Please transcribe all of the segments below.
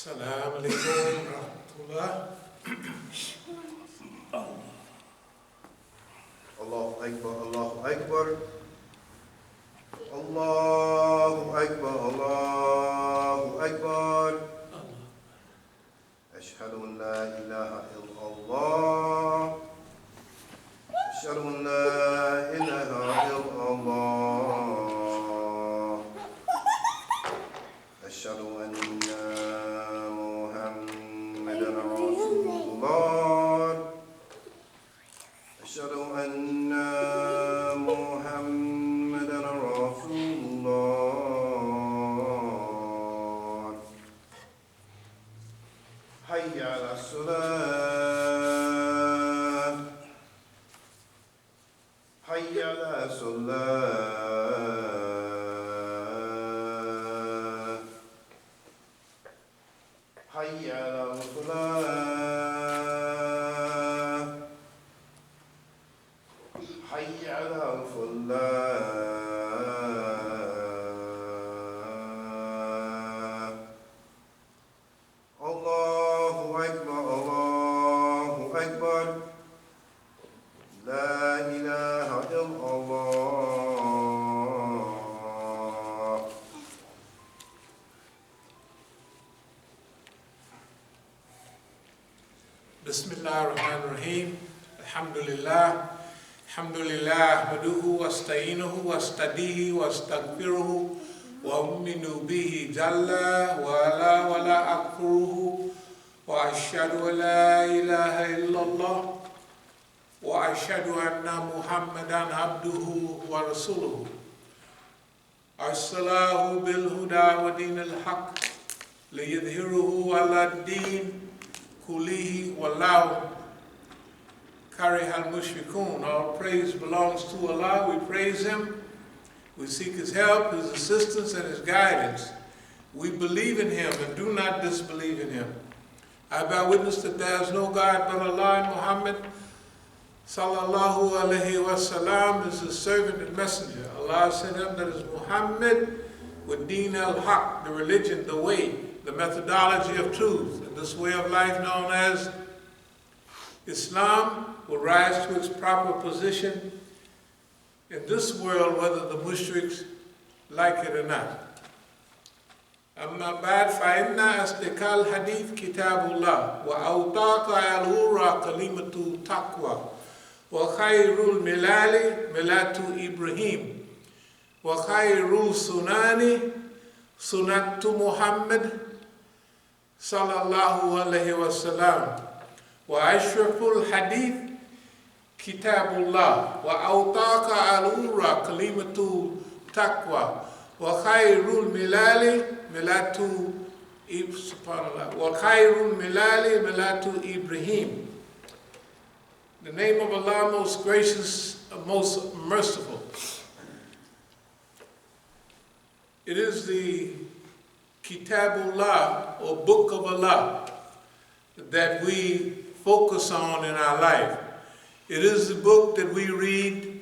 As-Sabiqun rahmatullah. Allahu Akbar, Allahu Akbar. Allahu Akbar, Allahu Akbar. Ashhadu an la ilaha illallah. Ashhadu an la ilaha illallah. Ashhadu anna Muhammadan Rasulullah. Ashhadu anna Muhammadan Rasulullah. Hayya ala salat. Hayya ala salat. Hayya ala falah. Hayya ala falah. Allahu Akbar, Allahu Akbar. La ilaha illallah. Bismillah ar-Rahman ar-Rahim. Alhamdulillah. Alhamdulillah. Ahmaduhu wa asta'inuhu wa astadihi wa astaghfiruhu wa uminu bihi jalla wa la akfuruhu wa ashhadu an la ilaha illallah wa ashhadu anna Muhammadan abduhu wa rasuluhu. Arsalahu bil huda wa dinil haqq liyudhhiruhu ala ad-din kullihi wallahu karihal mushrikun. All praise belongs to Allah. We praise Him. We seek His help, His assistance, and His guidance. We believe in Him and do not disbelieve in Him. I bear witness that there is no God but Allah, and Muhammad sallallahu alaihi wasallam is His servant and messenger. Allah sent him, that is Muhammad, with Deen al-Haq, the religion, the way, the methodology of truth. And this way of life known as Islam will rise to its proper position in this world, whether the mushriks like it or not. أما بعد فإن أصدق الحديث كتاب الله وأوثق الهورى كلمة تقوى وخير الملال ملة إبراهيم وخير السنن سنة محمد صلى الله عليه وسلم وأشرف الحديث كتاب الله وأوثق الهورى كلمة تقوى وخير الملال ملة وخير الملال ملة إبراهيم. The name of Allah, most gracious, most merciful. It is the Kitabullah, or Book of Allah, that we focus on in our life. It is the book that we read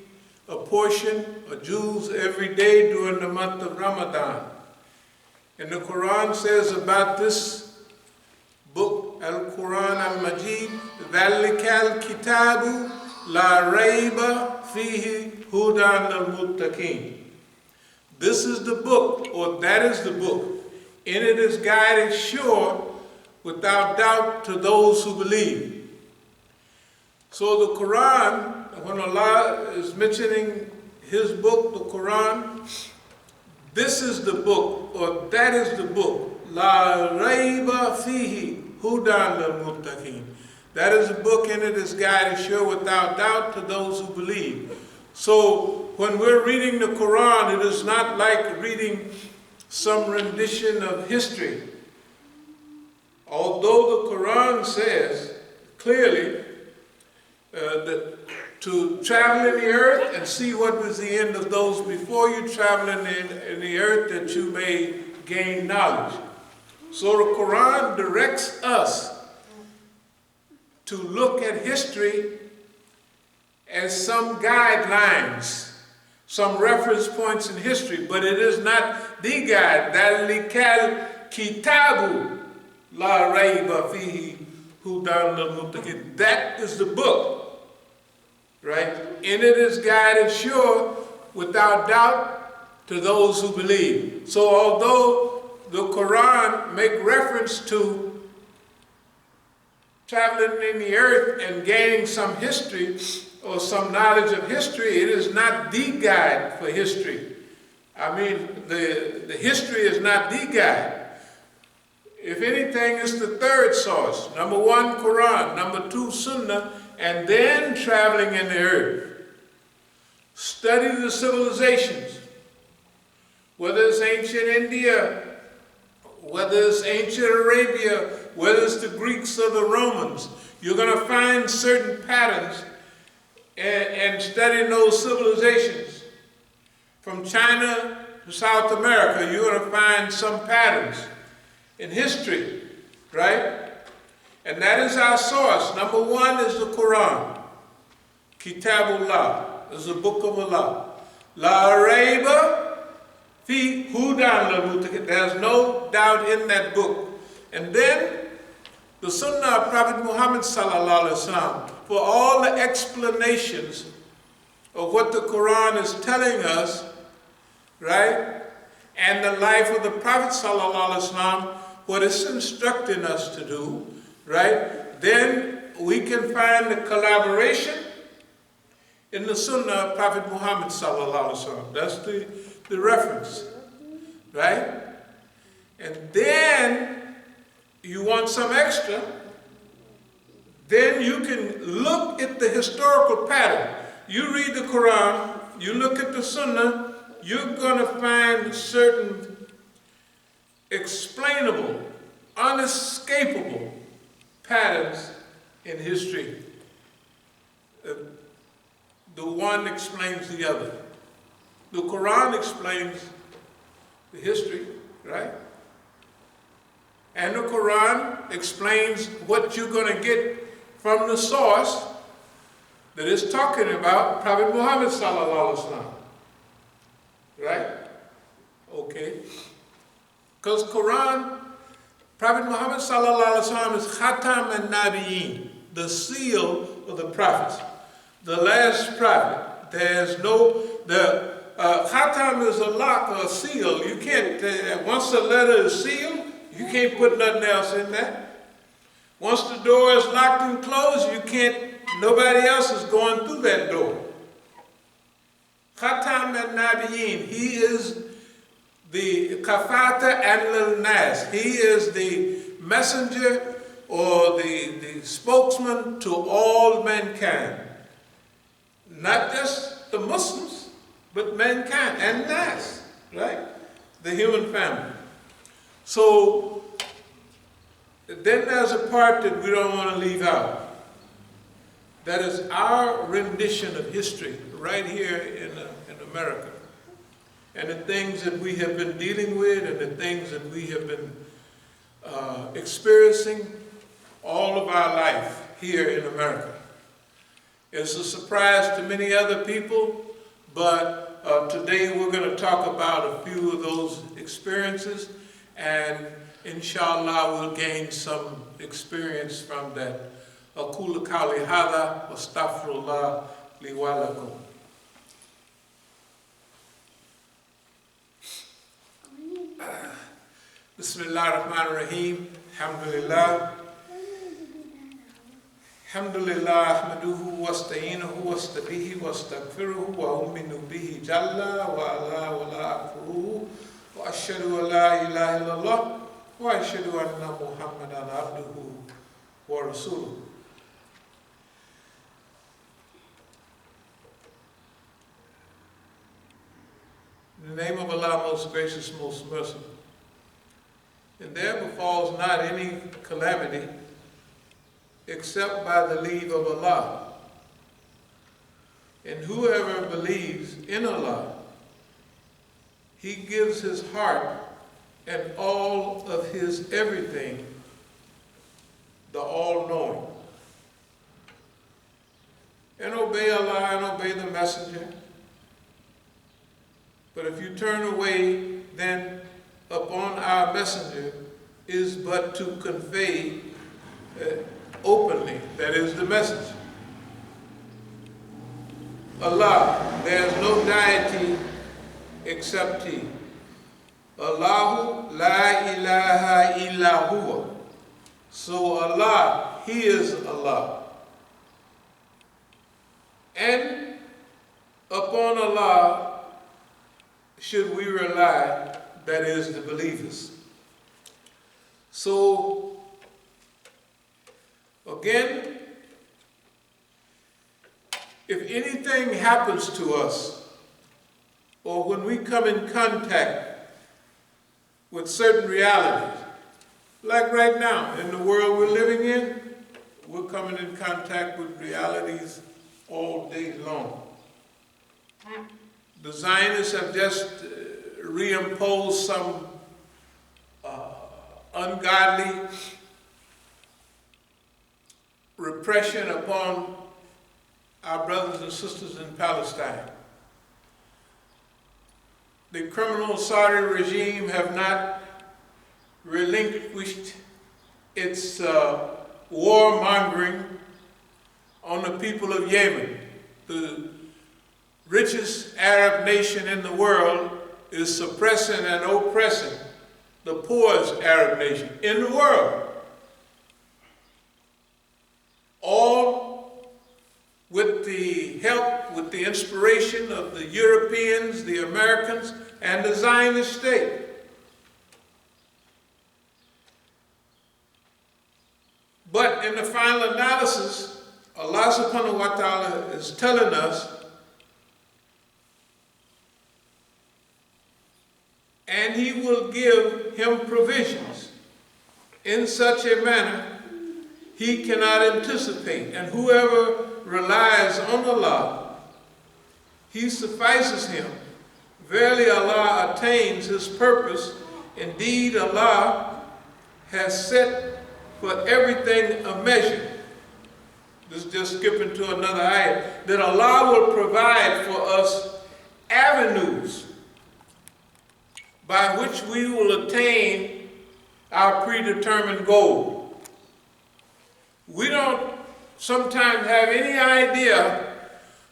a portion, a juz, every day during the month of Ramadan. And the Quran says about this book, Al-Quran Al-Majid, ذَلِكَ الْكِتَابُ لَا رَيْبَ فِيهِ هُدًى لِلْمُتَّقِينَ. This is the book, or that is the book. In it is guidance sure, without doubt, to those who believe. So the Quran, when Allah is mentioning His book, the Quran, this is the book, or that is the book. La rayba fihi hudan lil muttaqin. That is a book, and it is guided sure without doubt to those who believe. So when we're reading the Quran, it is not like reading some rendition of history. Although the Quran says clearly that to travel in the earth and see what was the end of those before you, travel in the earth that you may gain knowledge. So the Quran directs us to look at history as some guidelines, some reference points in history, but it is not the guide. ذَلِكَ الْكِتَابُ La rayba fihi hudan lil muttaqin. That is the book, right? And it is guided sure, without doubt, to those who believe. So although the Quran make reference to traveling in the earth and gaining some history or some knowledge of history, it is not the guide for history. I mean, the history is not the guide. If anything, it's the third source. Number one, Quran. Number two, Sunnah. And then traveling in the earth. Study the civilizations. Whether it's ancient India, whether it's ancient Arabia, whether it's the Greeks or the Romans, you're going to find certain patterns and studying those civilizations. From China to South America, you're going to find some patterns in history, right? And that is our source. Number one is the Quran. Kitabullah is the book of Allah. La rayba fi hudan lil muttaqin. There's no doubt in that book. And then the Sunnah of Prophet Muhammad sallallahu alaihi wasallam, for all the explanations of what the Quran is telling us, right? And the life of the Prophet sallallahu alaihi wasallam, what it's instructing us to do, right? Then we can find the collaboration in the Sunnah of Prophet Muhammad sallallahu alaihi wasallam. That's the reference, right? And then you want some extra, then you can look at the historical pattern. You read the Quran, you look at the Sunnah, you're going to find certain explainable, unescapable patterns in history. The one explains the other. The Quran explains the history, right? And the Quran explains what you're going to get from the source that is talking about Prophet Muhammad sallallahu alaihi wasallam. Right? Okay. Because Quran, Prophet Muhammad sallallahu alaihi wasallam is Khatam an-Nabiyyin, the seal of the prophets, the last prophet. There's no, Khatam is a lock or a seal. You can't, once the letter is sealed, you can't put nothing else in there. Once the door is locked and closed, you can't, nobody else is going through that door. Khatam al-Nabiyyin, he is the kafata al-nas. He is the messenger or the spokesman to all mankind. Not just the Muslims, but mankind and nas, right? The human family. So then there's a part that we don't want to leave out. That is our rendition of history right here in America. And the things that we have been dealing with and the things that we have been experiencing all of our life here in America. It's a surprise to many other people, but today we're going to talk about a few of those experiences, and inshallah we'll gain some experience from that. أقول قولي هذا واستغفر الله لي ولكم. بسم الله الرحمن الرحيم. الحمد لله. الحمد لله أحمده واستعينه واستغفره واستغفره وأؤمن به جل وعلا ولا أكفره وأشهد أن لا إله إلا الله وأشهد أن محمدا عبده ورسوله. In the name of Allah, most gracious, most merciful. And there befalls not any calamity except by the leave of Allah. And whoever believes in Allah, he gives his heart and all of his everything, the all-knowing. And obey Allah and obey the Messenger. But if you turn away, then upon our Messenger is but to convey openly, that is the message. Allah, there is no deity except He. Allahu la ilaha illa huwa. So Allah, He is Allah. And upon Allah should we rely, that is the believers. So, again, if anything happens to us, or when we come in contact with certain realities, like right now in the world we're living in, we're coming in contact with realities all day long. The Zionists have just reimposed some ungodly repression upon our brothers and sisters in Palestine. The criminal Saudi regime have not relinquished its warmongering on the people of Yemen. The richest Arab nation in the world is suppressing and oppressing the poorest Arab nation in the world. All with the help, with the inspiration of the Europeans, the Americans, and the Zionist state. But in the final analysis, Allah subhanahu wa ta'ala is telling us, and He will give him provisions in such a manner he cannot anticipate. And whoever relies on Allah, He suffices him. Verily Allah attains His purpose. Indeed, Allah has set for everything a measure. This is just skipping to another ayat. That Allah will provide for us avenues by which we will attain our predetermined goal. We don't sometimes have any idea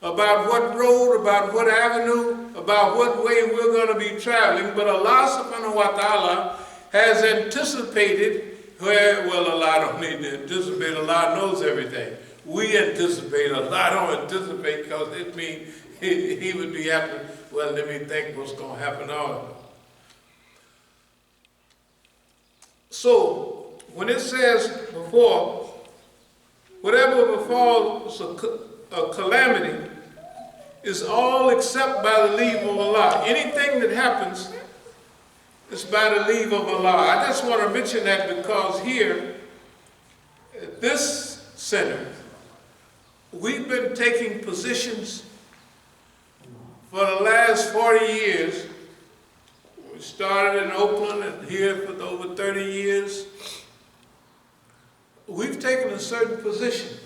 about what road, about what avenue, about what way we're going to be traveling, but Allah subhanahu wa ta'ala has anticipated where, well, Allah don't need to anticipate, Allah knows everything. We anticipate, Allah don't anticipate, because it means he would be happy, well, let me think what's going to happen on. So, when it says before, whatever befalls a calamity is all except by the leave of Allah. Anything that happens is by the leave of Allah. I just want to mention that because here, at this center, we've been taking positions for the last 40 years. We started in Oakland and here for over 30 years. We've taken a certain position.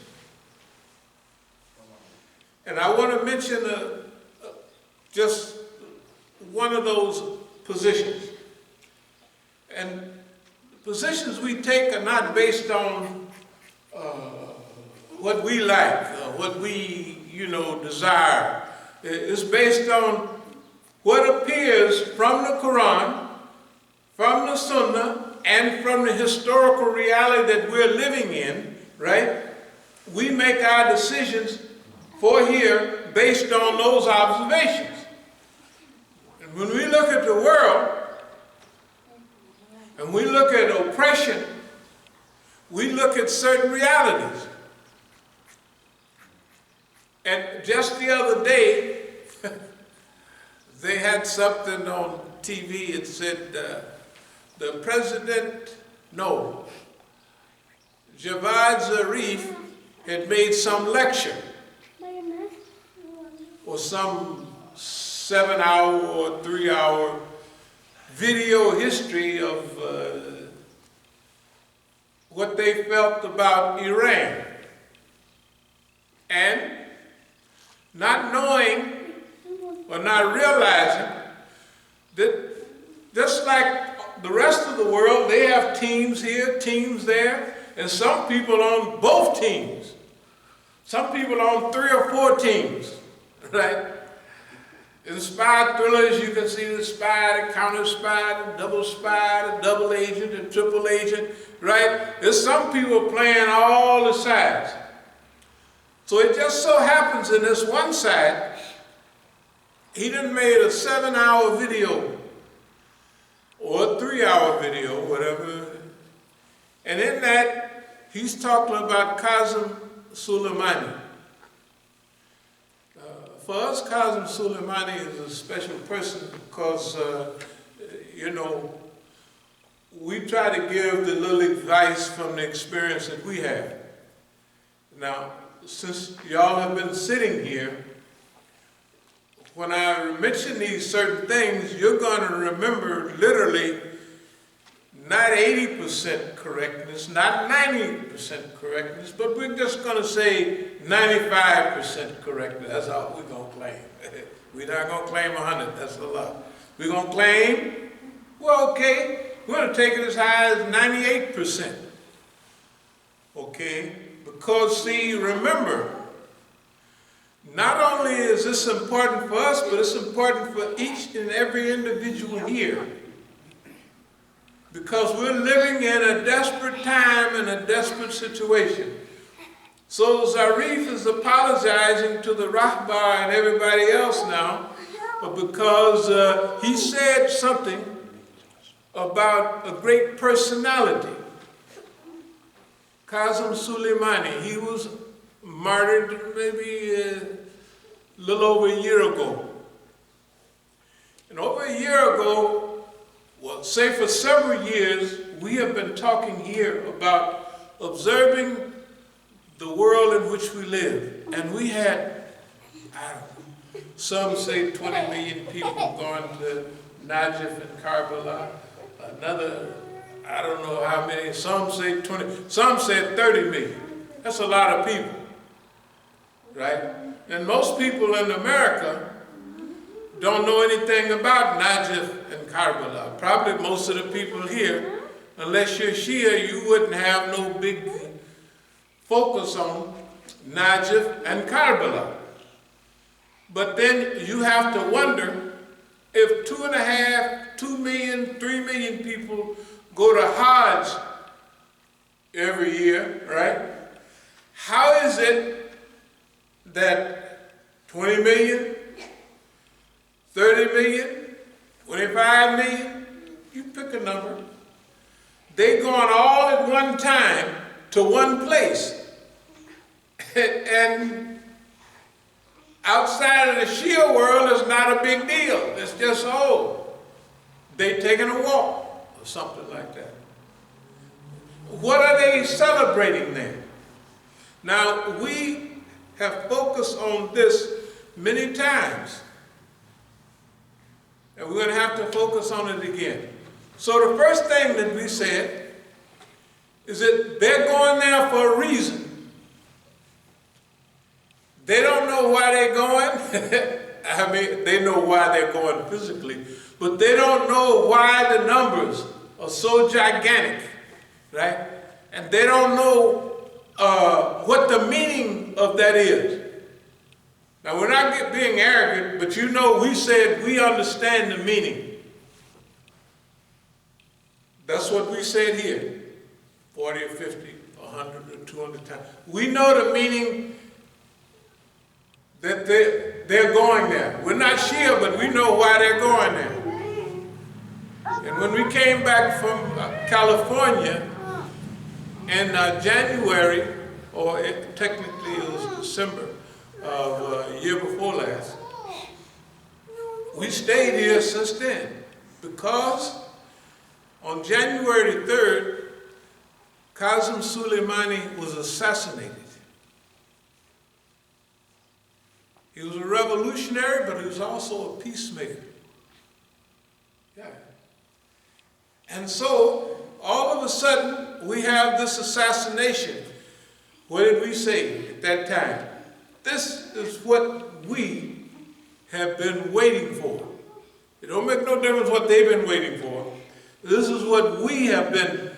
And I want to mention just one of those positions. And positions we take are not based on what we like, what we, desire. It's based on what appears from the Quran, from the Sunnah, and from the historical reality that we're living in, right? We make our decisions for here based on those observations. And when we look at the world, and we look at oppression, we look at certain realities. And just the other day, they had something on TV, it said, the president, Javad Zarif had made some lecture or some 7-hour or 3-hour video history of what they felt about Iran. And not knowing or not realizing that just like the rest of the world, they have teams here, teams there, and some people on both teams. Some people on 3 or 4 teams, right? In spy thrillers, you can see the spy, the counter spy, the double agent, and triple agent, right? There's some people playing all the sides. So it just so happens in this one side, he done made a 7-hour video or a 3-hour video, whatever. And in that, he's talking about Qasem Soleimani. For us, Qasem Soleimani is a special person because, we try to give the little advice from the experience that we have. Now, since y'all have been sitting here, when I mention these certain things, you're going to remember literally not 80% correctness, not 90% correctness, but we're just going to say 95% correctness. That's all we're going to claim. We're not going to claim 100. That's a lot. We're going to claim, well, okay, we're going to take it as high as 98%. Okay? Because, see, remember, not only is this important for us, but it's important for each and every individual here. Because we're living in a desperate time and a desperate situation. So Zarif is apologizing to the Rahbar and everybody else now, because he said something about a great personality. Qasem Soleimani, he was martyred maybe a little over a year ago. And over a year ago, well, say for several years, we have been talking here about observing the world in which we live. And we had, I don't know, some say 20 million people going to Najaf and Karbala. Another, I don't know how many, some say 20, some say 30 million. That's a lot of people, right? And most people in America don't know anything about Najaf and Karbala. Probably most of the people here, unless you're Shia, you wouldn't have no big focus on Najaf and Karbala. But then you have to wonder if 2.5, 2 million, 3 million people go to Hajj every year, right? How is it that 20 million, 30 million, 25 million, you pick a number, they going all at one time to one place. And outside of the Shia world, it's not a big deal. It's just, they taking a walk or something like that. What are they celebrating there? Now, we have focused on this many times, and we're going to have to focus on it again. So the first thing that we said is that they're going there for a reason. They don't know why they're going. I mean, they know why they're going physically, but they don't know why the numbers are so gigantic, right? And they don't know what the meaning of that is. Now, we're not being arrogant, but you know we said we understand the meaning. That's what we said here, 40 or 50, 100 or 200 times. We know the meaning that they're going there. We're not Shia, but we know why they're going there. And when we came back from California in January, or technically it was December of year before last, we stayed here since then because on January 3rd, Qasem Soleimani was assassinated. He was a revolutionary, but he was also a peacemaker. Yeah. And so, all of a sudden, we have this assassination. What did we say at that time? This is what we have been waiting for. It don't make no difference what they've been waiting for. This is what we have been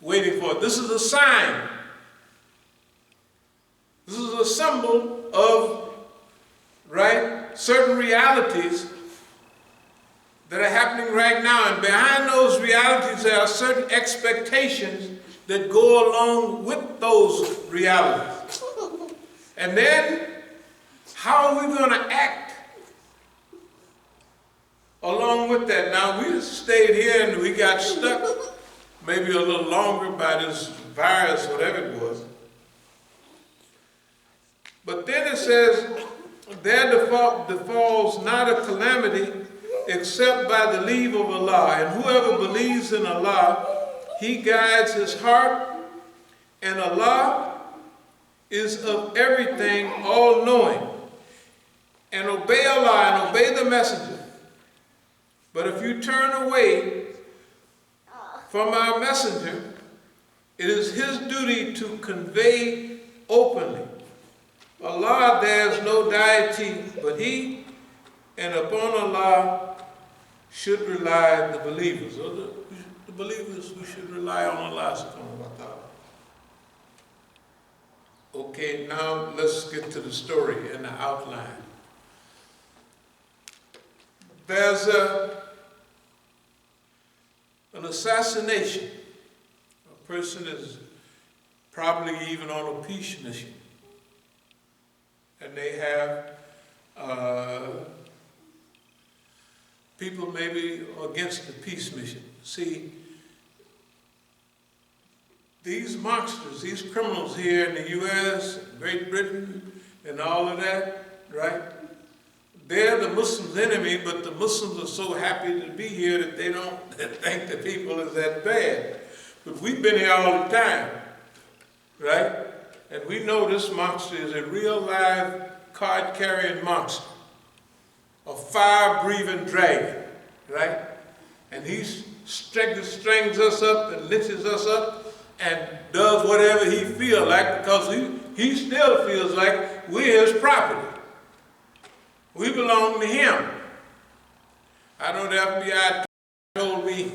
waiting for. This is a sign. This is a symbol of, right, certain realities that are happening right now. And behind those realities, there are certain expectations that go along with those realities. And then, how are we going to act along with that? Now, we stayed here and we got stuck maybe a little longer by this virus, whatever it was. But then it says, there befalls not a calamity except by the leave of Allah. And whoever believes in Allah, he guides his heart, and Allah is of everything all-knowing. And obey Allah and obey the messenger. But if you turn away from our messenger, it is his duty to convey openly. Allah, there is no deity but he, and upon Allah should rely the believers. Or the believers, we should rely on Allah subhanahu wa ta'ala. Okay, now let's get to the story and the outline. There's an assassination. A person is probably even on a peace mission. And they have people maybe against the peace mission. See, these monsters, these criminals here in the U.S., Great Britain, and all of that, right? They're the Muslims' enemy, but the Muslims are so happy to be here that they don't think the people is that bad. But we've been here all the time, right? And we know this monster is a real live card-carrying monster, a fire-breathing dragon, right? And he strings us up and lynches us up and does whatever he feels like, because he still feels like we're his property. We belong to him. I know the FBI told me,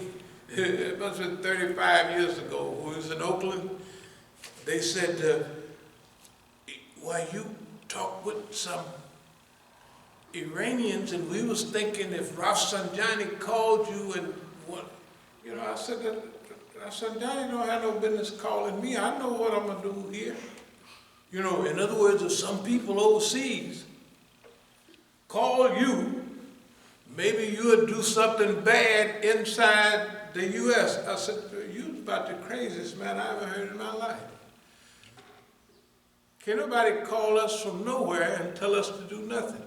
it must have been 35 years ago, when we was in Oakland, they said, well, you talked with some Iranians, and we was thinking if Rafsanjani called you and what, you know, I said that Rafsanjani don't have no business calling me. I know what I'm gonna do here. You know, in other words, if some people overseas call you, maybe you would do something bad inside the U.S. I said, you about the craziest man I ever heard in my life. Can't nobody call us from nowhere and tell us to do nothing.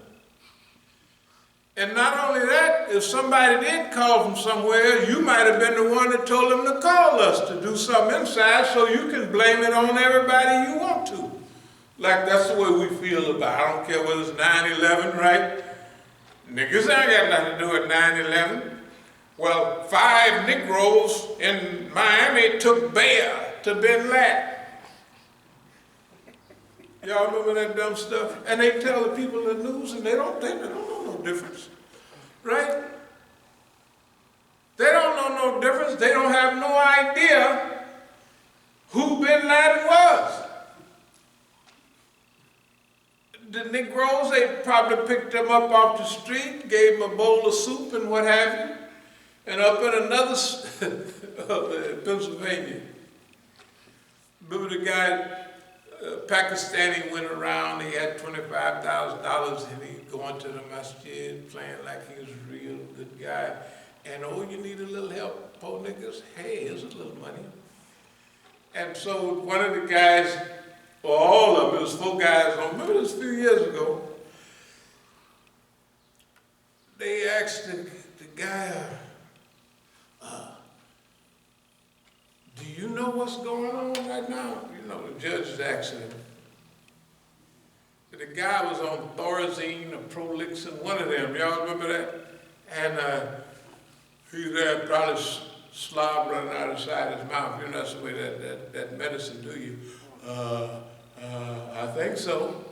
And not only that, if somebody did call from somewhere, you might have been the one that told them to call us to do something inside, so you can blame it on everybody you want to. Like that's the way we feel about it. I don't care whether it's 9/11, right? Niggas ain't got nothing to do with 9/11. Well, 5 Negroes in Miami took bail to Bin Laden. Y'all remember that dumb stuff? And they tell the people in the news, and they don't know no difference, right? They don't know no difference. They don't have no idea who Bin Laden was. The Negroes, they probably picked them up off the street, gave them a bowl of soup and what have you, and up in another Pennsylvania. Remember the guy, Pakistani, went around, he had $25,000 and he going to the Masjid playing like he was a real good guy. And oh, you need a little help, poor niggas? Hey, here's a little money. And so one of the guys, or all of them, it was 4 guys, I remember this a few years ago, they asked the guy, do you know what's going on right now? You know, the judge is asking him. The guy was on Thorazine or Prolixin, one of them, y'all remember that? And he had probably slob running out of the side of his mouth. You know, that's the way that medicine do you. I think so.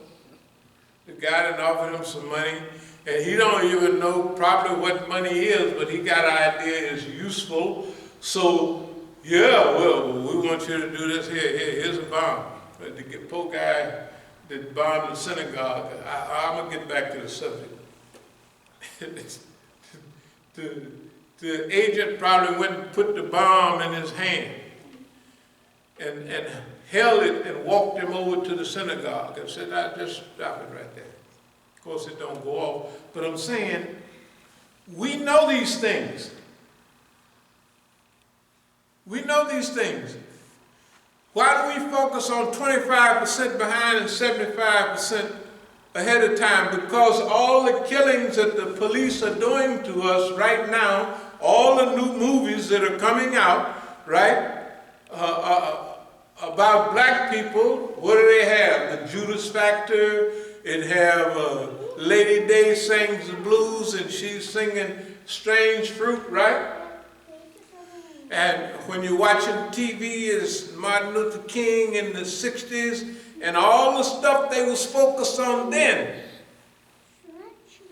The guy done offered him some money, and he don't even know probably what money is, but he got an idea it's useful So, yeah, well, we want you to do this here. Here's a bomb. But the poor guy that bombed the synagogue, I'm going to get back to the subject. The agent probably went and put the bomb in his hand and held it and walked him over to the synagogue and said, "I just stop it right there." Of course, it don't go off. But I'm saying, we know these things. We know these things. Why do we focus on 25% behind and 75% ahead of time? Because all the killings that the police are doing to us right now, all the new movies that are coming out, right, about black people, what do they have? The Judas Factor. It have Lady Day sings the blues and she's singing Strange Fruit, right? And when you're watching TV, it's Martin Luther King in the 60s and all the stuff they was focused on then.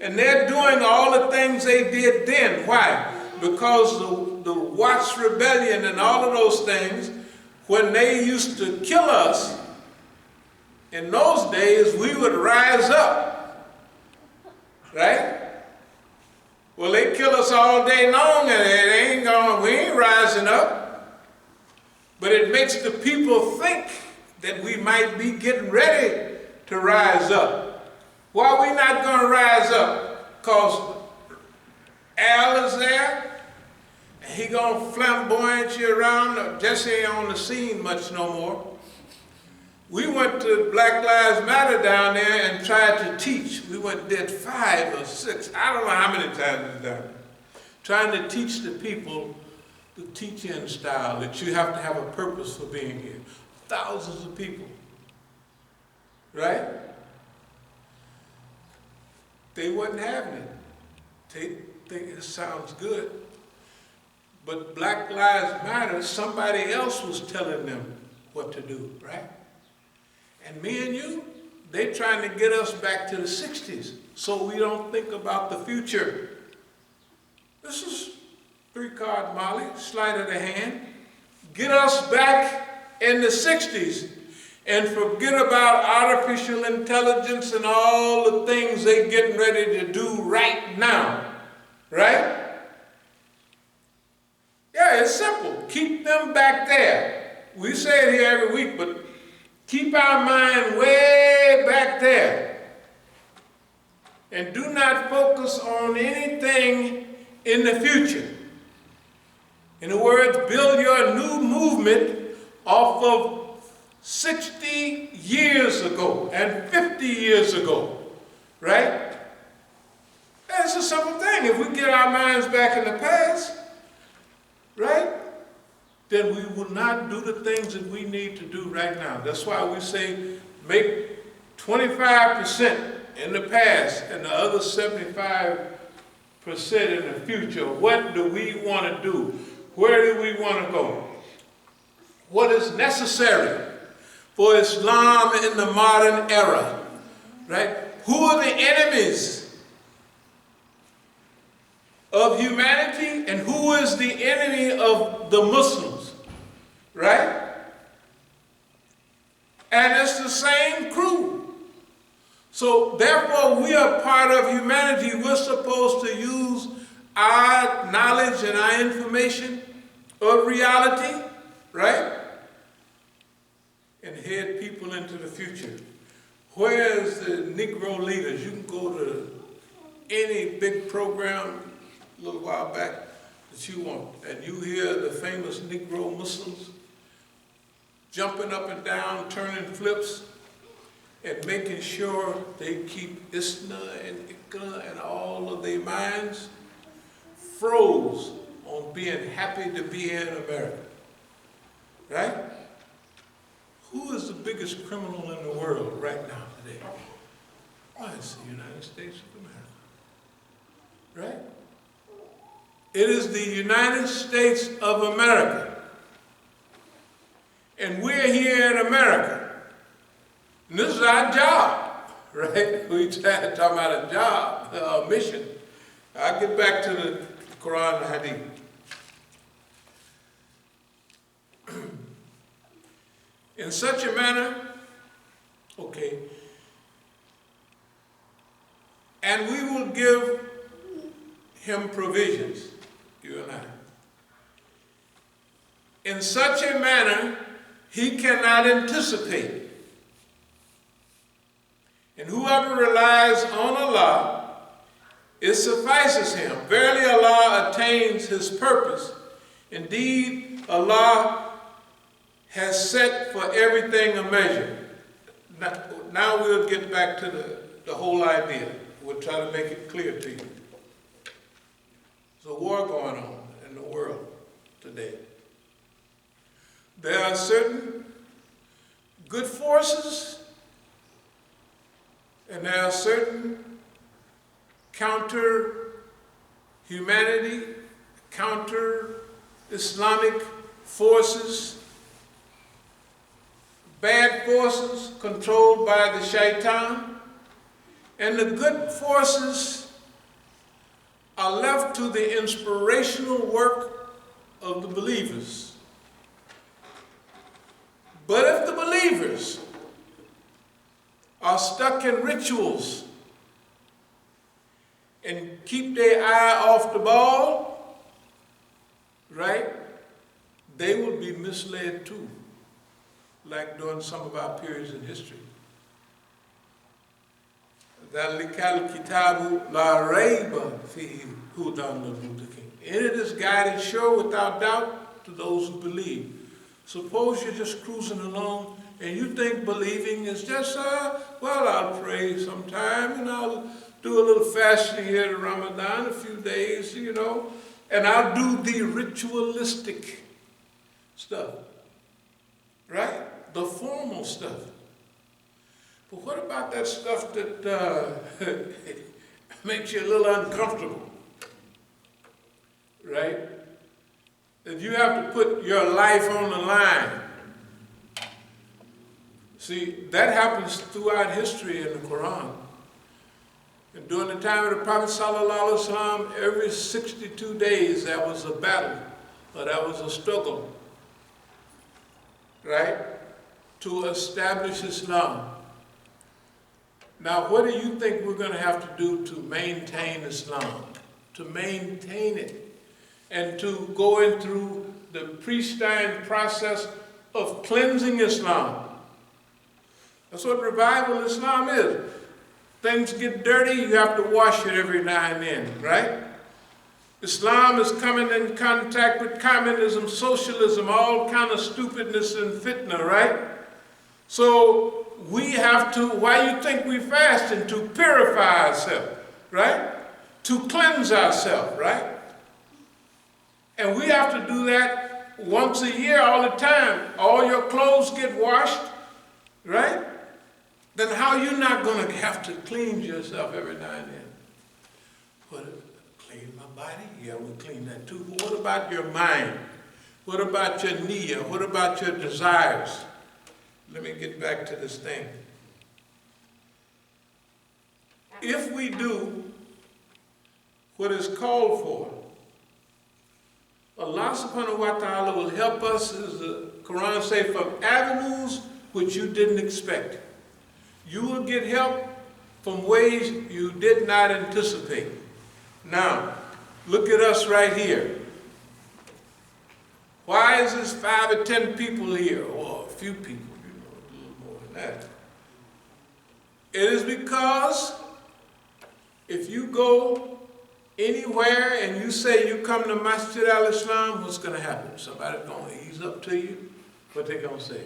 And they're doing all the things they did then. Why? Because the Watts Rebellion and all of those things, when they used to kill us, in those days we would rise up, right? Well, they kill us all day long and we ain't rising up. But it makes the people think that we might be getting ready to rise up. Why are we not going to rise up? Because Al is there, and he going to flamboyant you around. Jesse ain't on the scene much no more. We went to Black Lives Matter down there and tried to teach. We did 5 or 6, I don't know how many times we've done it. Trying to teach the people the teach-in style, that you have to have a purpose for being here. Thousands of people, right? They wasn't having it. They think it sounds good. But Black Lives Matter, somebody else was telling them what to do, right? And me and you, they trying to get us back to the 60s so we don't think about the future. This is 3-card Molly, sleight of the hand. Get us back in the 60s and forget about artificial intelligence and all the things they're getting ready to do right now, right? Yeah, it's simple. Keep them back there. We say it here every week, but keep our mind way back there. And do not focus on anything in the future. In other words, build your new movement off of 60 years ago and 50 years ago, right? That's a simple thing. If we get our minds back in the past, right, then we will not do the things that we need to do right now. That's why we say make 25% in the past and the other 75% in the future. What do we want to do? Where do we want to go? What is necessary for Islam in the modern era, right? Who are the enemies of humanity and who is the enemy of the Muslims, right? And it's the same crew. So therefore we are part of humanity. We're supposed to use our knowledge and our information of reality, right? And head people into the future. Where's the Negro leaders? You can go to any big program a little while back that you want, and you hear the famous Negro Muslims jumping up and down, turning flips, and making sure they keep Isna and Ikna and all of their minds froze on being happy to be here in America, right? Who is the biggest criminal in the world right now today? Well, it's the United States of America, right? It is the United States of America. And we're here in America. And this is our job, right? We talk about a job, a mission. I'll get back to the Quran and Hadith. In such a manner, okay, and we will give him provisions, you and I. In such a manner, he cannot anticipate. And whoever relies on Allah, it suffices him. Verily Allah attains his purpose. Indeed, Allah has set for everything a measure. Now we'll get back to the whole idea. We'll try to make it clear to you. There's a war going on in the world today. There are certain good forces, and there are certain counter-humanity, counter-Islamic forces, bad forces controlled by the shaitan, and the good forces are left to the inspirational work of the believers. But if the believers are stuck in rituals and keep their eye off the ball, right, they will be misled too, like during some of our periods in history. ذَلِكَ الْكِتَابُ لَا رَيْبَ فِيهِ هُدًى لِلْمُتَّقِينَ. And it is guided sure without doubt to those who believe. Suppose you're just cruising along and you think believing is just, well, I'll pray sometime and I'll do a little fasting here to Ramadan, a few days, you know, and I'll do the ritualistic stuff, right? The formal stuff. But what about that stuff that makes you a little uncomfortable, right? That you have to put your life on the line. See, that happens throughout history in the Quran. And during the time of the Prophet ﷺ, every 62 days there was a battle, or there was a struggle, right, to establish Islam. Now, what do you think we're going to have to do to maintain Islam? To maintain it and to go in through the pristine process of cleansing Islam. That's what revival Islam is. Things get dirty, you have to wash it every now and then, right? Islam is coming in contact with communism, socialism, all kind of stupidness and fitna, right? So we have to, why you think we fasting? To purify ourselves, right? To cleanse ourselves, right? And we have to do that once a year all the time. All your clothes get washed, right? Then how you not going to have to clean yourself every now and then? What, clean my body? Yeah, we clean that too. But what about your mind? What about your niyyah? What about your desires? Let me get back to this thing. If we do what is called for, Allah subhanahu wa ta'ala will help us, as the Quran says, from avenues which you didn't expect. You will get help from ways you did not anticipate. Now, look at us right here. Why is this 5 or 10 people here, or a few people, you know, a little more than that? It is because if you go anywhere and you say you come to Masjid al-Islam, what's going to happen? Somebody's going to ease up to you. What they going to say?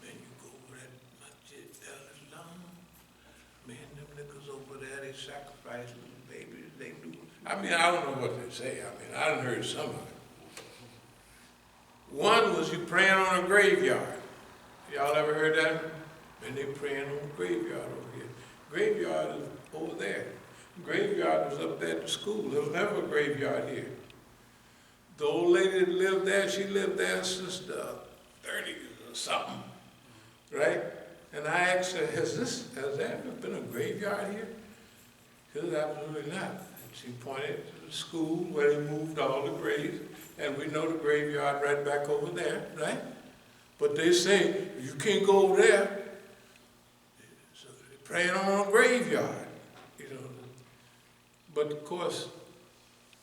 Man, you go over that Masjid al-Islam. Man, them niggas over there, they sacrifice little babies. They do. I mean, I don't know what they say. I mean, I done heard some of it. One was you praying on a graveyard. Y'all ever heard that? Man, they praying on a graveyard over here. Graveyard is over there. Graveyard was up there at the school. There was never a graveyard here. The old lady that lived there, she lived there since the 30s or something, right? And I asked her, has there ever been a graveyard here? She said, absolutely not. And she pointed to the school where they moved all the graves, and we know the graveyard right back over there, right? But they say, you can't go over there. So they're praying on a graveyard, you know. But of course,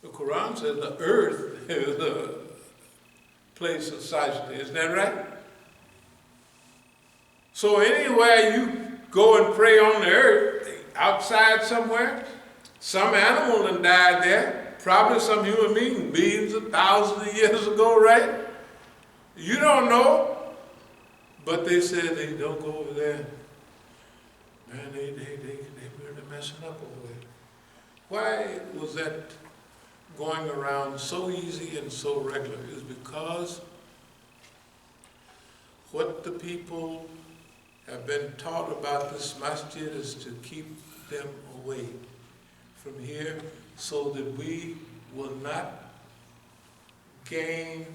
the Quran says the earth is a place of sajda. Isn't that right? So anywhere you go and pray on the earth, outside somewhere, some animal done died there. Probably some human being, millions of thousands of years ago, right? You don't know. But they said they don't go over there. Man, they really messing up over there. Why was that going around so easy and so regular? It's because what the people have been taught about this masjid is to keep them away from here so that we will not gain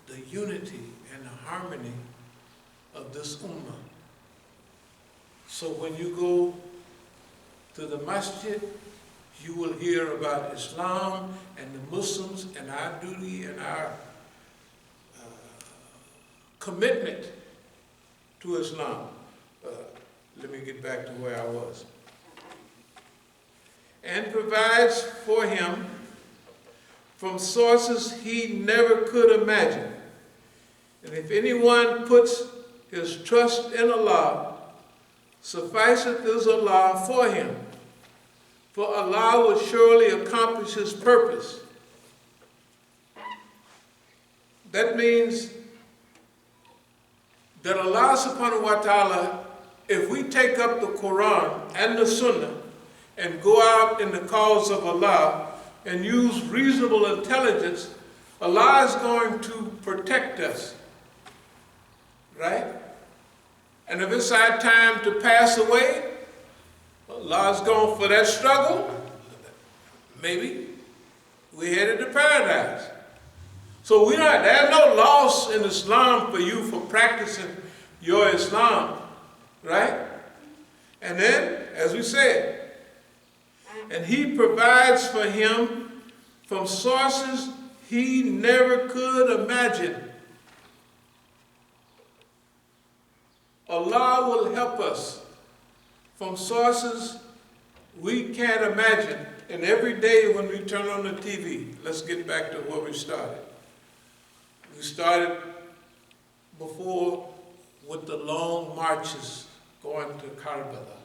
the unity and the harmony of this ummah. So when you go to the masjid, you will hear about Islam and the Muslims and our duty and our commitment to Islam. Let me get back to where I was. And provides for him from sources he never could imagine. And if anyone puts his trust in Allah, sufficeth is Allah for him. For Allah will surely accomplish his purpose. That means that Allah subhanahu wa ta'ala, if we take up the Quran and the Sunnah and go out in the cause of Allah and use reasonable intelligence, Allah is going to protect us. Right? And if it's our time to pass away, Allah's going for that struggle, maybe we're headed to paradise. So there's no loss in Islam for you for practicing your Islam, right? And then, as we said, and he provides for him from sources he never could imagine. Allah will help us from sources we can't imagine. And every day when we turn on the TV, let's get back to where we started. We started before with the long marches going to Karbala,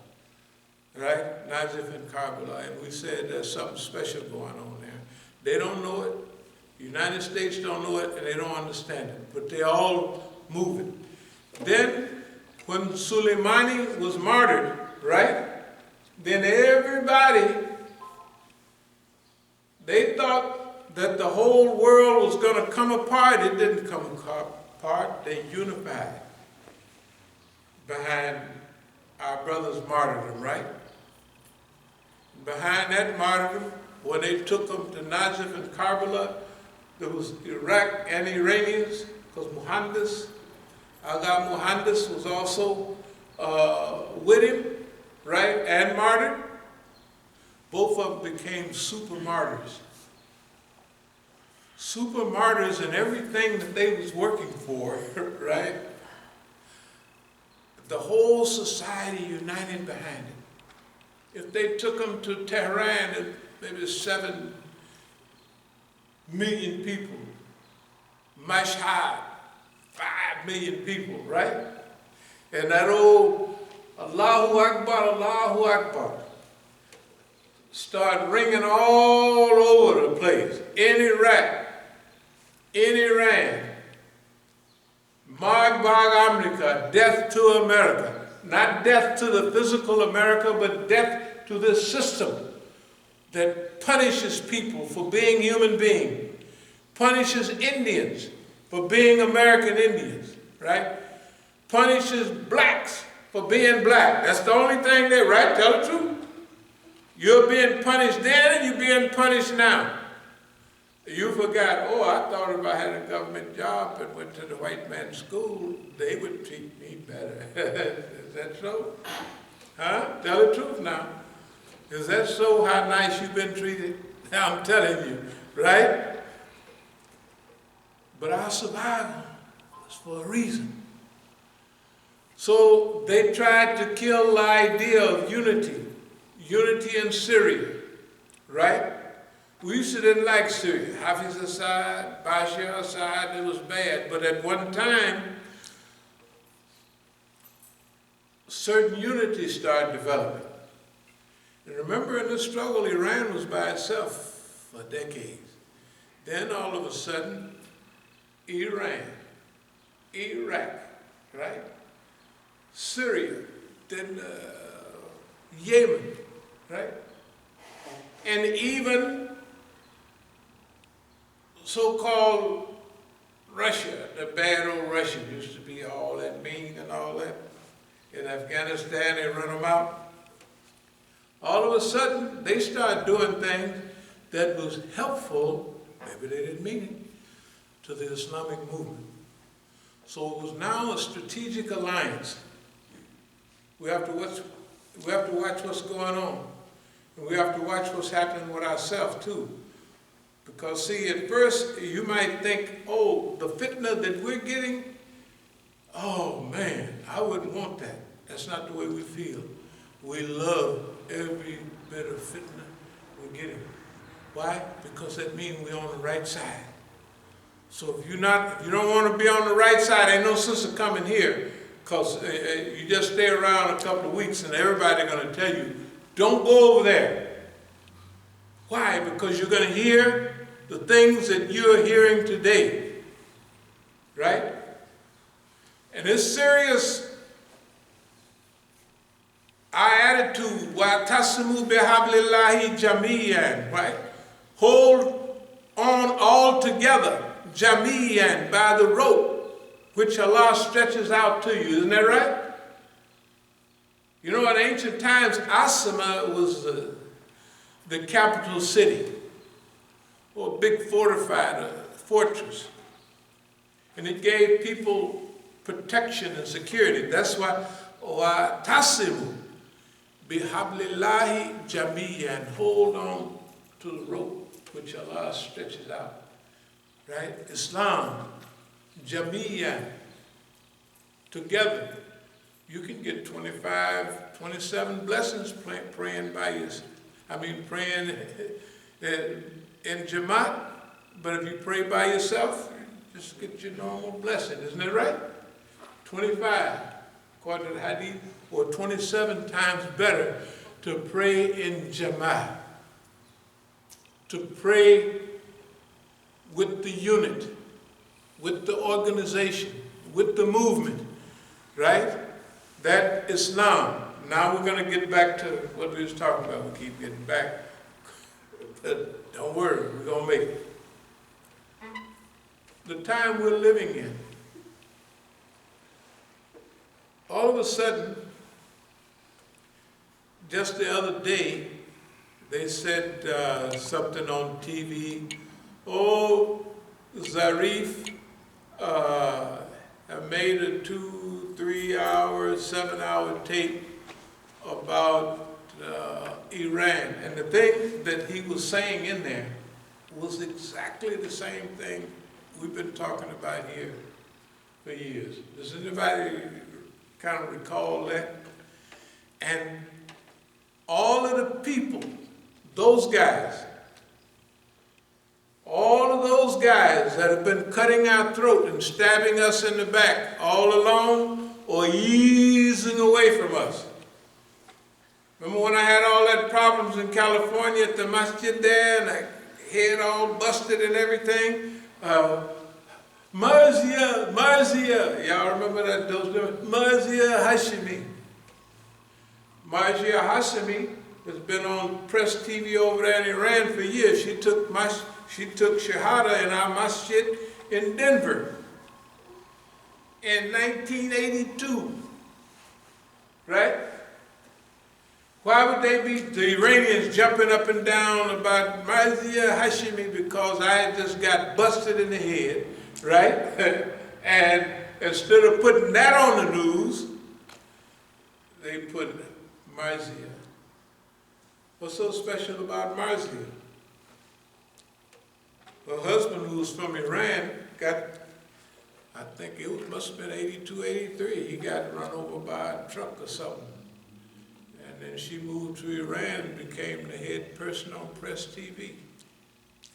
right? Najaf and Karbala. And we said there's something special going on there. They don't know it. The United States don't know it, and they don't understand it. But they're all moving. Then, when Soleimani was martyred, right? Then everybody, they thought that the whole world was going to come apart. It didn't come apart. They unified behind our brother's martyrdom, right? Behind that martyrdom, when they took them to Najaf and Karbala, there was Iraq and Iranians, because Muhandis, Agha Muhandis was also with him, right, and martyred. Both of them became super martyrs. Super martyrs in everything that they was working for, right? The whole society united behind it. If they took them to Tehran, maybe 7 million people. Mashhad, 5 million people, right? And that old Allahu Akbar started ringing all over the place. In Iraq, in Iran, Magbag America, death to America. Not death to the physical America, but death to this system that punishes people for being human beings, punishes Indians for being American Indians, right? Punishes blacks for being black. That's the only thing they, right? Tell the truth. You're being punished then and you're being punished now. You forgot, oh, I thought if I had a government job and went to the white man's school, they would treat me better. Is that so? Huh? Tell the truth now. Is that so how nice you've been treated? I'm telling you, right? But our survival was for a reason. So they tried to kill the idea of unity in Syria, right? We used to didn't like Syria. Hafiz Assad, Bashar Assad, it was bad. But at one time, certain unity started developing. And remember, in this struggle, Iran was by itself for decades. Then all of a sudden, Iran, Iraq, right? Syria, then Yemen, right? And even so-called Russia, the bad old Russia, used to be all that mean and all that. In Afghanistan, they run them out. All of a sudden, they start doing things that was helpful, maybe they didn't mean it, to the Islamic movement. So it was now a strategic alliance. We have to watch what's going on. And we have to watch what's happening with ourselves too. Because see, at first you might think, oh, the fitna that we're getting, oh man, I wouldn't want that. That's not the way we feel. We love every bit of fitna we're getting. Why? Because that means we're on the right side. So if you don't want to be on the right side, ain't no sense of coming here. Because you just stay around a couple of weeks and everybody's going to tell you, don't go over there. Why? Because you're going to hear the things that you're hearing today. Right? And it's serious. Our attitude, وَاعْتَصِمُوا بِحَبْلِ اللَّهِ جَمِيعًا, right? Hold on all together, jami'an, by the rope which Allah stretches out to you. Isn't that right? You know, in ancient times, Asama was the capital city, or a big fortified fortress. And it gave people protection and security. That's why, وَاعْتَصِمُوا بِحَبْلِ jami'an, hold on to the rope which Allah stretches out. Right? Islam, jami'an, together. You can get 25, 27 blessings praying by yourself. Praying in Jamaat, but if you pray by yourself, you just get your normal blessing. Isn't that right? 25, according to the hadith, or 27 times better to pray in Jamaat. To pray with the unit, with the organization, with the movement, right? That Islam. Now we're going to get back to what we was talking about. We keep getting back. But don't worry, we're going to make it. The time we're living in. All of a sudden, just the other day, they said something on TV. Oh, Zarif made a 2, 3 hour, 7 hour tape about Iran. And the thing that he was saying in there was exactly the same thing we've been talking about here for years. Does anybody kind of recall that? And all of the people, those guys, all of those guys that have been cutting our throat and stabbing us in the back all along or easing away from us. Remember when I had all that problems in California at the Masjid there and I head all busted and everything? Marzia, y'all remember that? Those Marzia Hashimi. Marzia Hashimi has been on press TV over there in Iran for years. She took Shahada in our Masjid in Denver in 1982, right? Why would they be, the Iranians, jumping up and down about Marzia Hashimi? Because I had just got busted in the head, right? And instead of putting that on the news, they put Marzia. What's so special about Marzia? Her husband, who was from Iran, got I think it must have been 82, 83. He got run over by a truck or something. And then she moved to Iran and became the head person on Press TV.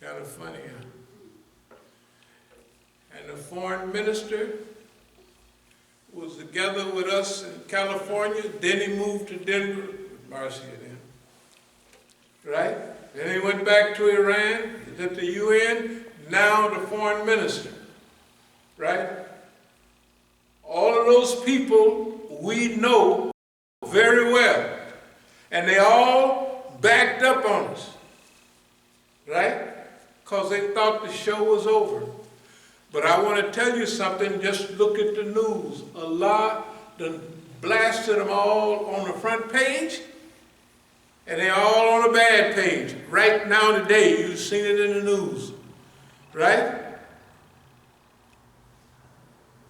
Kind of funny, huh? And the foreign minister was together with us in California. Then he moved to Denver with Marcia then. Right? Then he went back to Iran. He's at the UN. Now the foreign minister. Right? All of those people we know very well. And they all backed up on us. Right? Because they thought the show was over. But I want to tell you something, just look at the news. Allah done blasted them all on the front page, and they're all on the bad page. Right now today, you've seen it in the news. Right?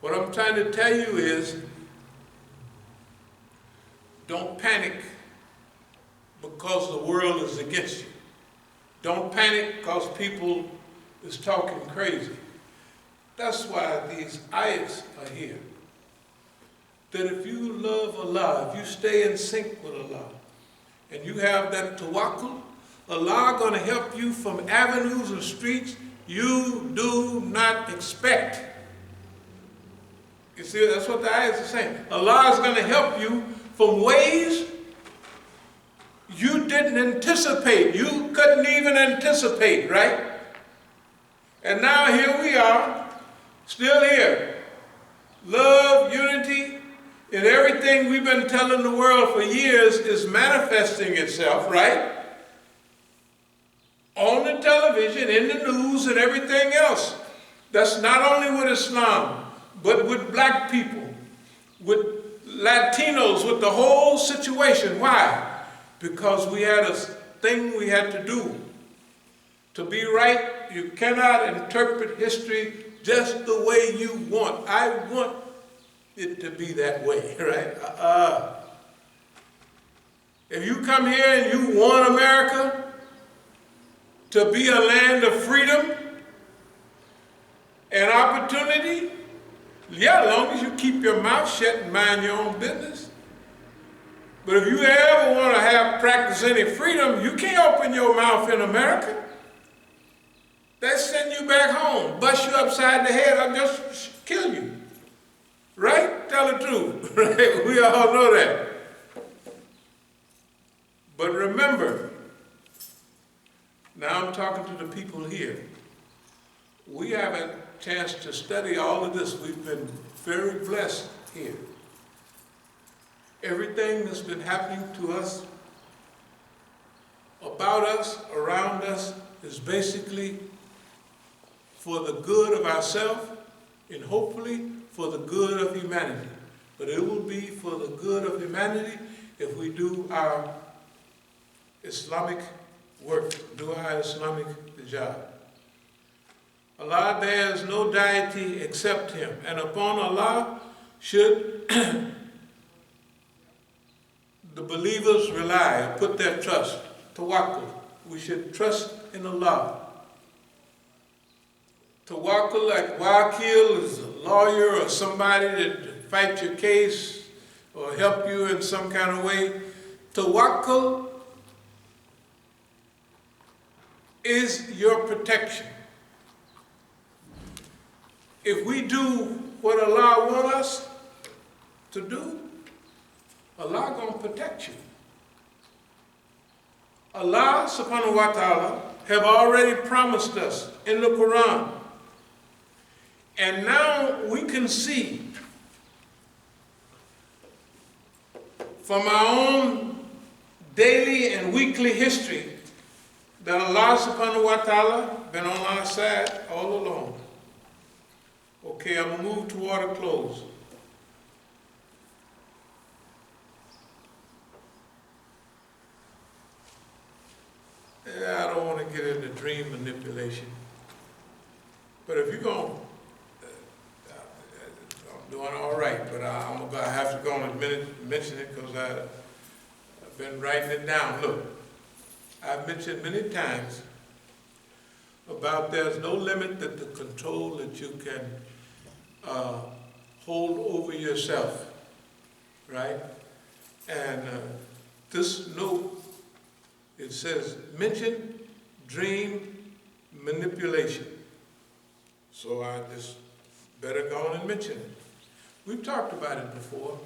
What I'm trying to tell you is, don't panic because the world is against you. Don't panic because people is talking crazy. That's why these ayats are here. That if you love Allah, if you stay in sync with Allah, and you have that tawakkul, Allah going to help you from avenues and streets you do not expect. You see, that's what the ayats are saying. Allah is going to help you from ways you didn't anticipate. You couldn't even anticipate, right? And now here we are, still here. Love, unity, and everything we've been telling the world for years is manifesting itself, right? On the television, in the news, and everything else. That's not only with Islam, but with black people, with Latinos, with the whole situation. Why? Because we had a thing we had to do. To be right, you cannot interpret history just the way you want. I want it to be that way, right? If you come here and you want America to be a land of freedom and opportunity, yeah, as long as you keep your mouth shut and mind your own business. But if you ever want to practice any freedom, you can't open your mouth in America. They send you back home, bust you upside the head, I'll just kill you. Right? Tell the truth. Right? We all know that. But remember, now I'm talking to the people here. We have a chance to study all of this. We've been very blessed here. Everything that's been happening to us, about us, around us, is basically for the good of ourselves and hopefully for the good of humanity. But it will be for the good of humanity if we do our Islamic work, do our Islamic job. Allah, there is no deity except Him, and upon Allah should the believers rely, put their trust, tawakkul. We should trust in Allah. Tawakkul, like wakil, is a lawyer or somebody that fight your case or help you in some kind of way. Tawakkul is your protection. If we do what Allah wants us to do, Allah gonna protect you. Allah subhanahu wa ta'ala have already promised us in the Quran. And now we can see from our own daily and weekly history that Allah subhanahu wa ta'ala been on our side all along. Okay, I'm gonna move toward a close. I don't want to get into dream manipulation. But if you're going, I'm doing all right, but I'm going to have to go on and mention it because I've been writing it down. Look, I've mentioned many times about there's no limit to the control that you can hold over yourself, right? And this note, it says, mention dream manipulation. So I just better go on and mention it. We've talked about it before.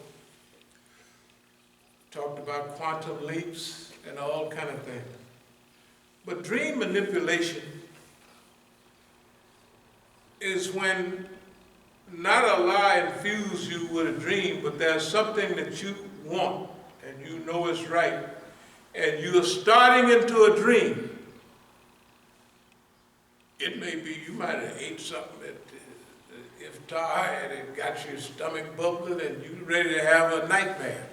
Talked about quantum leaps and all kind of things. But dream manipulation is when not a lie infuses you with a dream, but there's something that you want and you know is right, and you're starting into a dream. It may be you might have ate something at iftar and it got your stomach bubbling and you're ready to have a nightmare.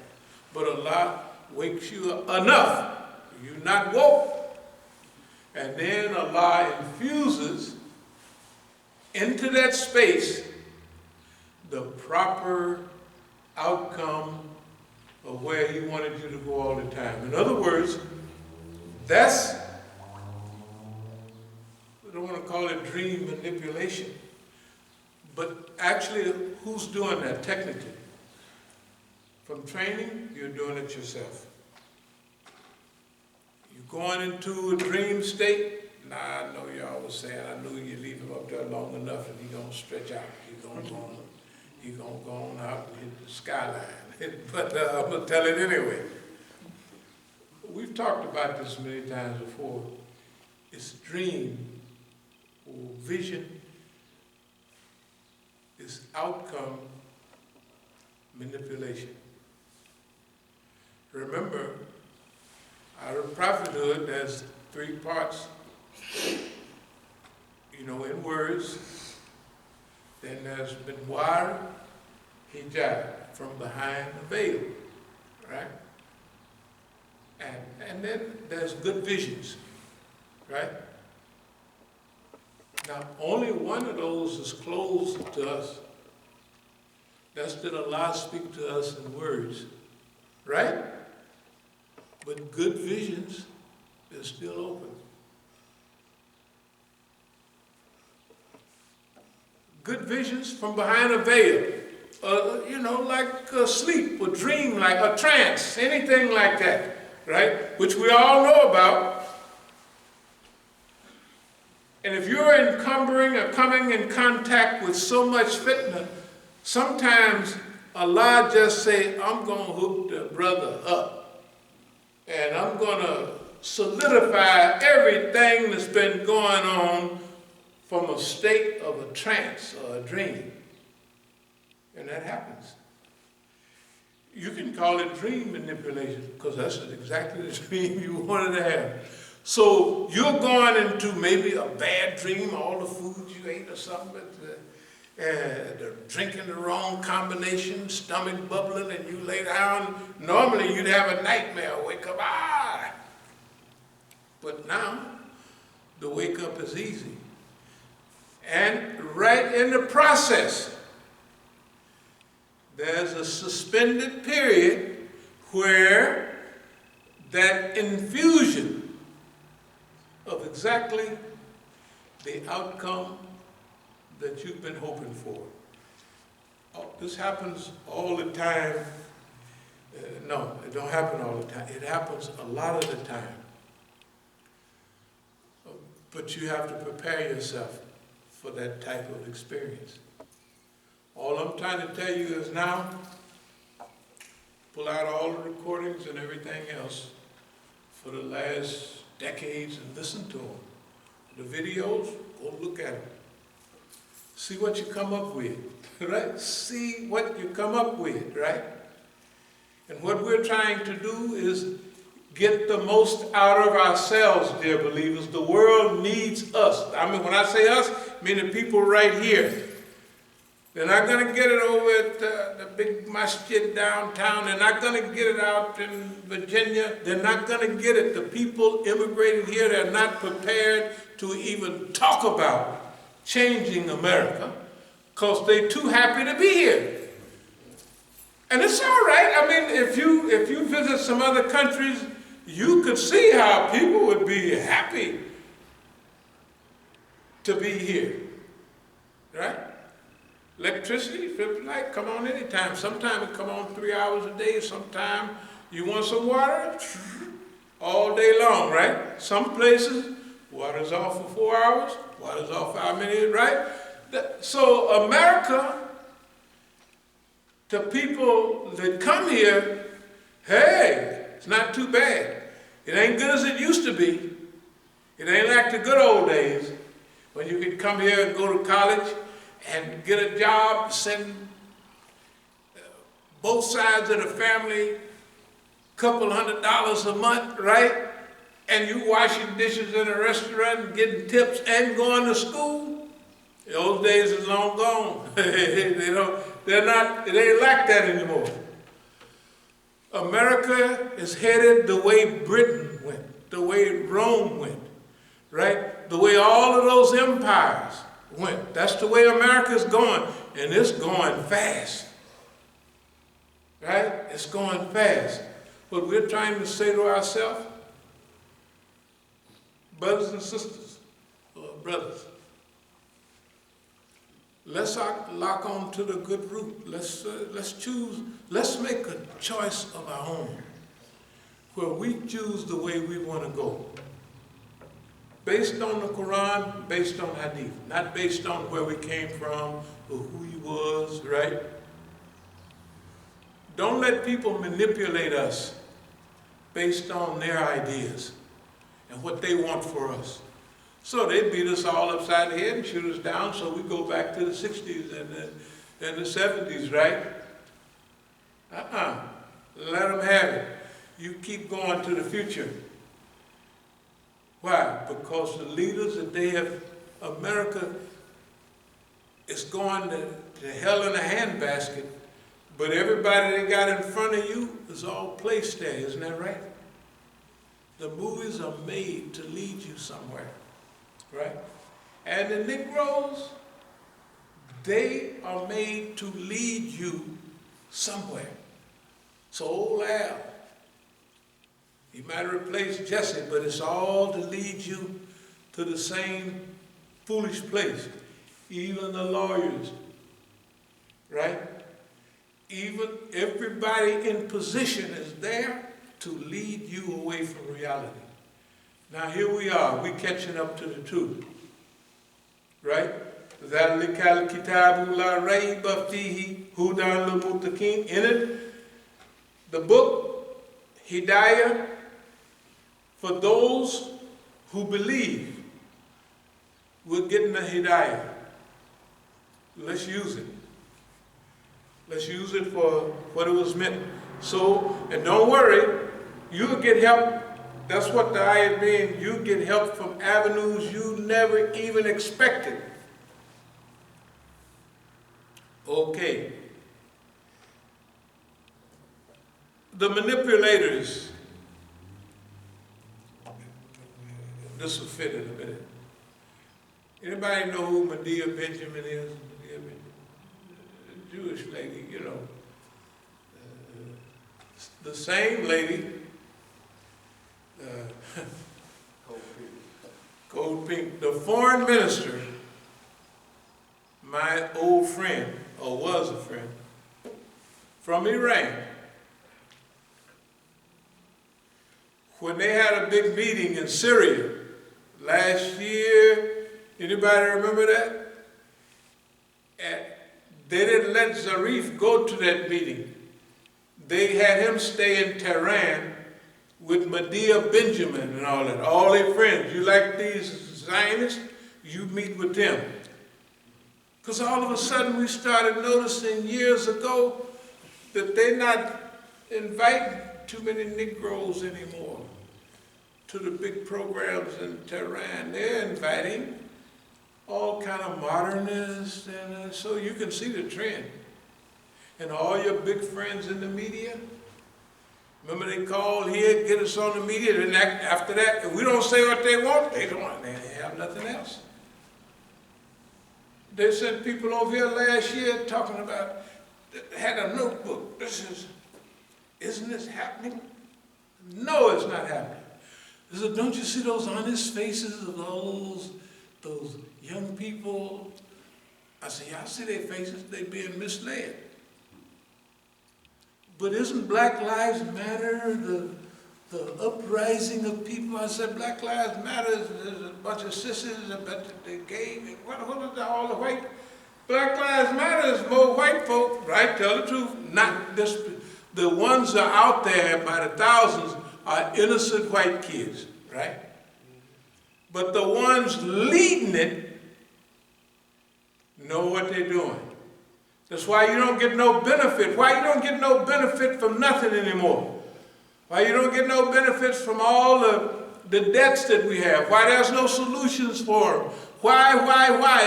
But Allah wakes you up enough, you're not woke. And then Allah infuses into that space the proper outcome of where He wanted you to go all the time. In other words, that's, I don't want to call it dream manipulation, but actually who's doing that technically? From training, you're doing it yourself. You're going into a dream state. Nah, I know y'all was saying, I knew you leave him up there long enough and he's going to stretch out. He's going to go on out and hit the skyline. But I'm going to tell it anyway. We've talked about this many times before. It's dream or vision. It's outcome manipulation. Remember, out of prophethood, there's 3 parts. You know, in words. Then there's been wire, hijab, from behind the veil, right? And then there's good visions, right? Now, only one of those is closed to us. That's that Allah speak to us in words, right? But good visions, they're still open. Good visions from behind a veil. You know, like sleep or dream, like a trance, anything like that, right? Which we all know about. And if you're encumbering or coming in contact with so much fitna, sometimes Allah just say, I'm going to hook the brother up. And I'm going to solidify everything that's been going on from a state of a trance or a dream. And that happens. You can call it dream manipulation because that's exactly the dream you wanted to have. So you're going into maybe a bad dream, all the food you ate or something, they're drinking the wrong combination, stomach bubbling, and you lay down. Normally you'd have a nightmare, wake up, But now, the wake up is easy. And right in the process, there's a suspended period where that infusion of exactly the outcome that you've been hoping for. Oh, this happens all the time. No, it don't happen all the time. It happens a lot of the time. But you have to prepare yourself for that type of experience. All I'm trying to tell you is now, pull out all the recordings and everything else for the last decades and listen to them. The videos, go look at them. See what you come up with, right? See what you come up with, right? And what we're trying to do is get the most out of ourselves, dear believers. The world needs us. I mean, when I say us, I mean the people right here. They're not going to get it over at the big Masjid downtown. They're not going to get it out in Virginia. They're not going to get it. The people immigrated here, they're not prepared to even talk about changing America because they're too happy to be here. And it's all right. I mean, if you visit some other countries, you could see how people would be happy to be here, right? Electricity, flip light, come on anytime. Sometimes it come on 3 hours a day. Sometimes you want some water, all day long, right? Some places, water's off for 4 hours, water's off for how many, right? So America, to people that come here, hey, it's not too bad. It ain't good as it used to be. It ain't like the good old days when you could come here and go to college and get a job, send both sides of the family couple $100 a month, right? And you washing dishes in a restaurant, getting tips, and going to school. Those days is long gone. It ain't like that anymore. America is headed the way Britain went, the way Rome went, right? The way all of those empires went. That's the way America's going, and it's going fast, right? It's going fast. But we're trying to say to ourselves, brothers and sisters, or brothers, let's lock on to the good route. Let's choose, let's make a choice of our own, where we choose the way we want to go. Based on the Quran, based on Hadith, not based on where we came from or who he was, right? Don't let people manipulate us based on their ideas and what they want for us. So they beat us all upside the head and shoot us down, so we go back to the 60s and the 70s, right? Let them have it. You keep going to the future. Why? Because the leaders that they have, America is going to hell in a handbasket, but everybody they got in front of you is all placed there, isn't that right? The movies are made to lead you somewhere, right? And the Negroes, they are made to lead you somewhere. So old Al, he might have replaced Jesse, but it's all to lead you to the same foolish place. Even the lawyers, right? Even everybody in position is there to lead you away from reality. Now here we are, we're catching up to the truth, right? ذَلِكَ الْكِتَابُ لَا رَيْبَ فِيهِ هُدًى لِلْمُتَّقِينَ. In it, the book, Hidayah, for those who believe. We're getting the Hidayah. Let's use it. Let's use it for what it was meant. So, and don't worry, you'll get help. That's what the ayat means. You get help from avenues you never even expected. Okay. The manipulators. This will fit in a minute. Anybody know who Medea Benjamin is? Medea Benjamin? A Jewish lady, you know. The same lady, Cold Pink, the foreign minister, my old friend, or was a friend, from Iran. When they had a big meeting in Syria last year, anybody remember that? And they didn't let Zarif go to that meeting. They had him stay in Tehran with Medea Benjamin and all that, all their friends. You like these Zionists? You meet with them. Because all of a sudden we started noticing years ago that they're not inviting too many Negroes anymore to the big programs in Tehran. They're inviting all kind of modernists, and so you can see the trend. And all your big friends in the media, remember they called here, get us on the media, and after that, if we don't say what they want, they have nothing else. They sent people over here last year talking about, had a notebook. Isn't this happening? No, it's not happening. They said, don't you see those honest faces of those young people I said, yeah, I see their faces, they being misled. But isn't Black Lives Matter the uprising of people? I said, Black Lives Matter is a bunch of sissies, a bunch of the gay, what is all the white? Black Lives Matter is more white folk, right? Tell the truth. Not this, the ones that are out there by the thousands are innocent white kids, right? But the ones leading it know what they're doing. That's why you don't get no benefit. Why you don't get no benefit from nothing anymore? Why you don't get no benefits from all the debts that we have? Why there's no solutions for them? Why?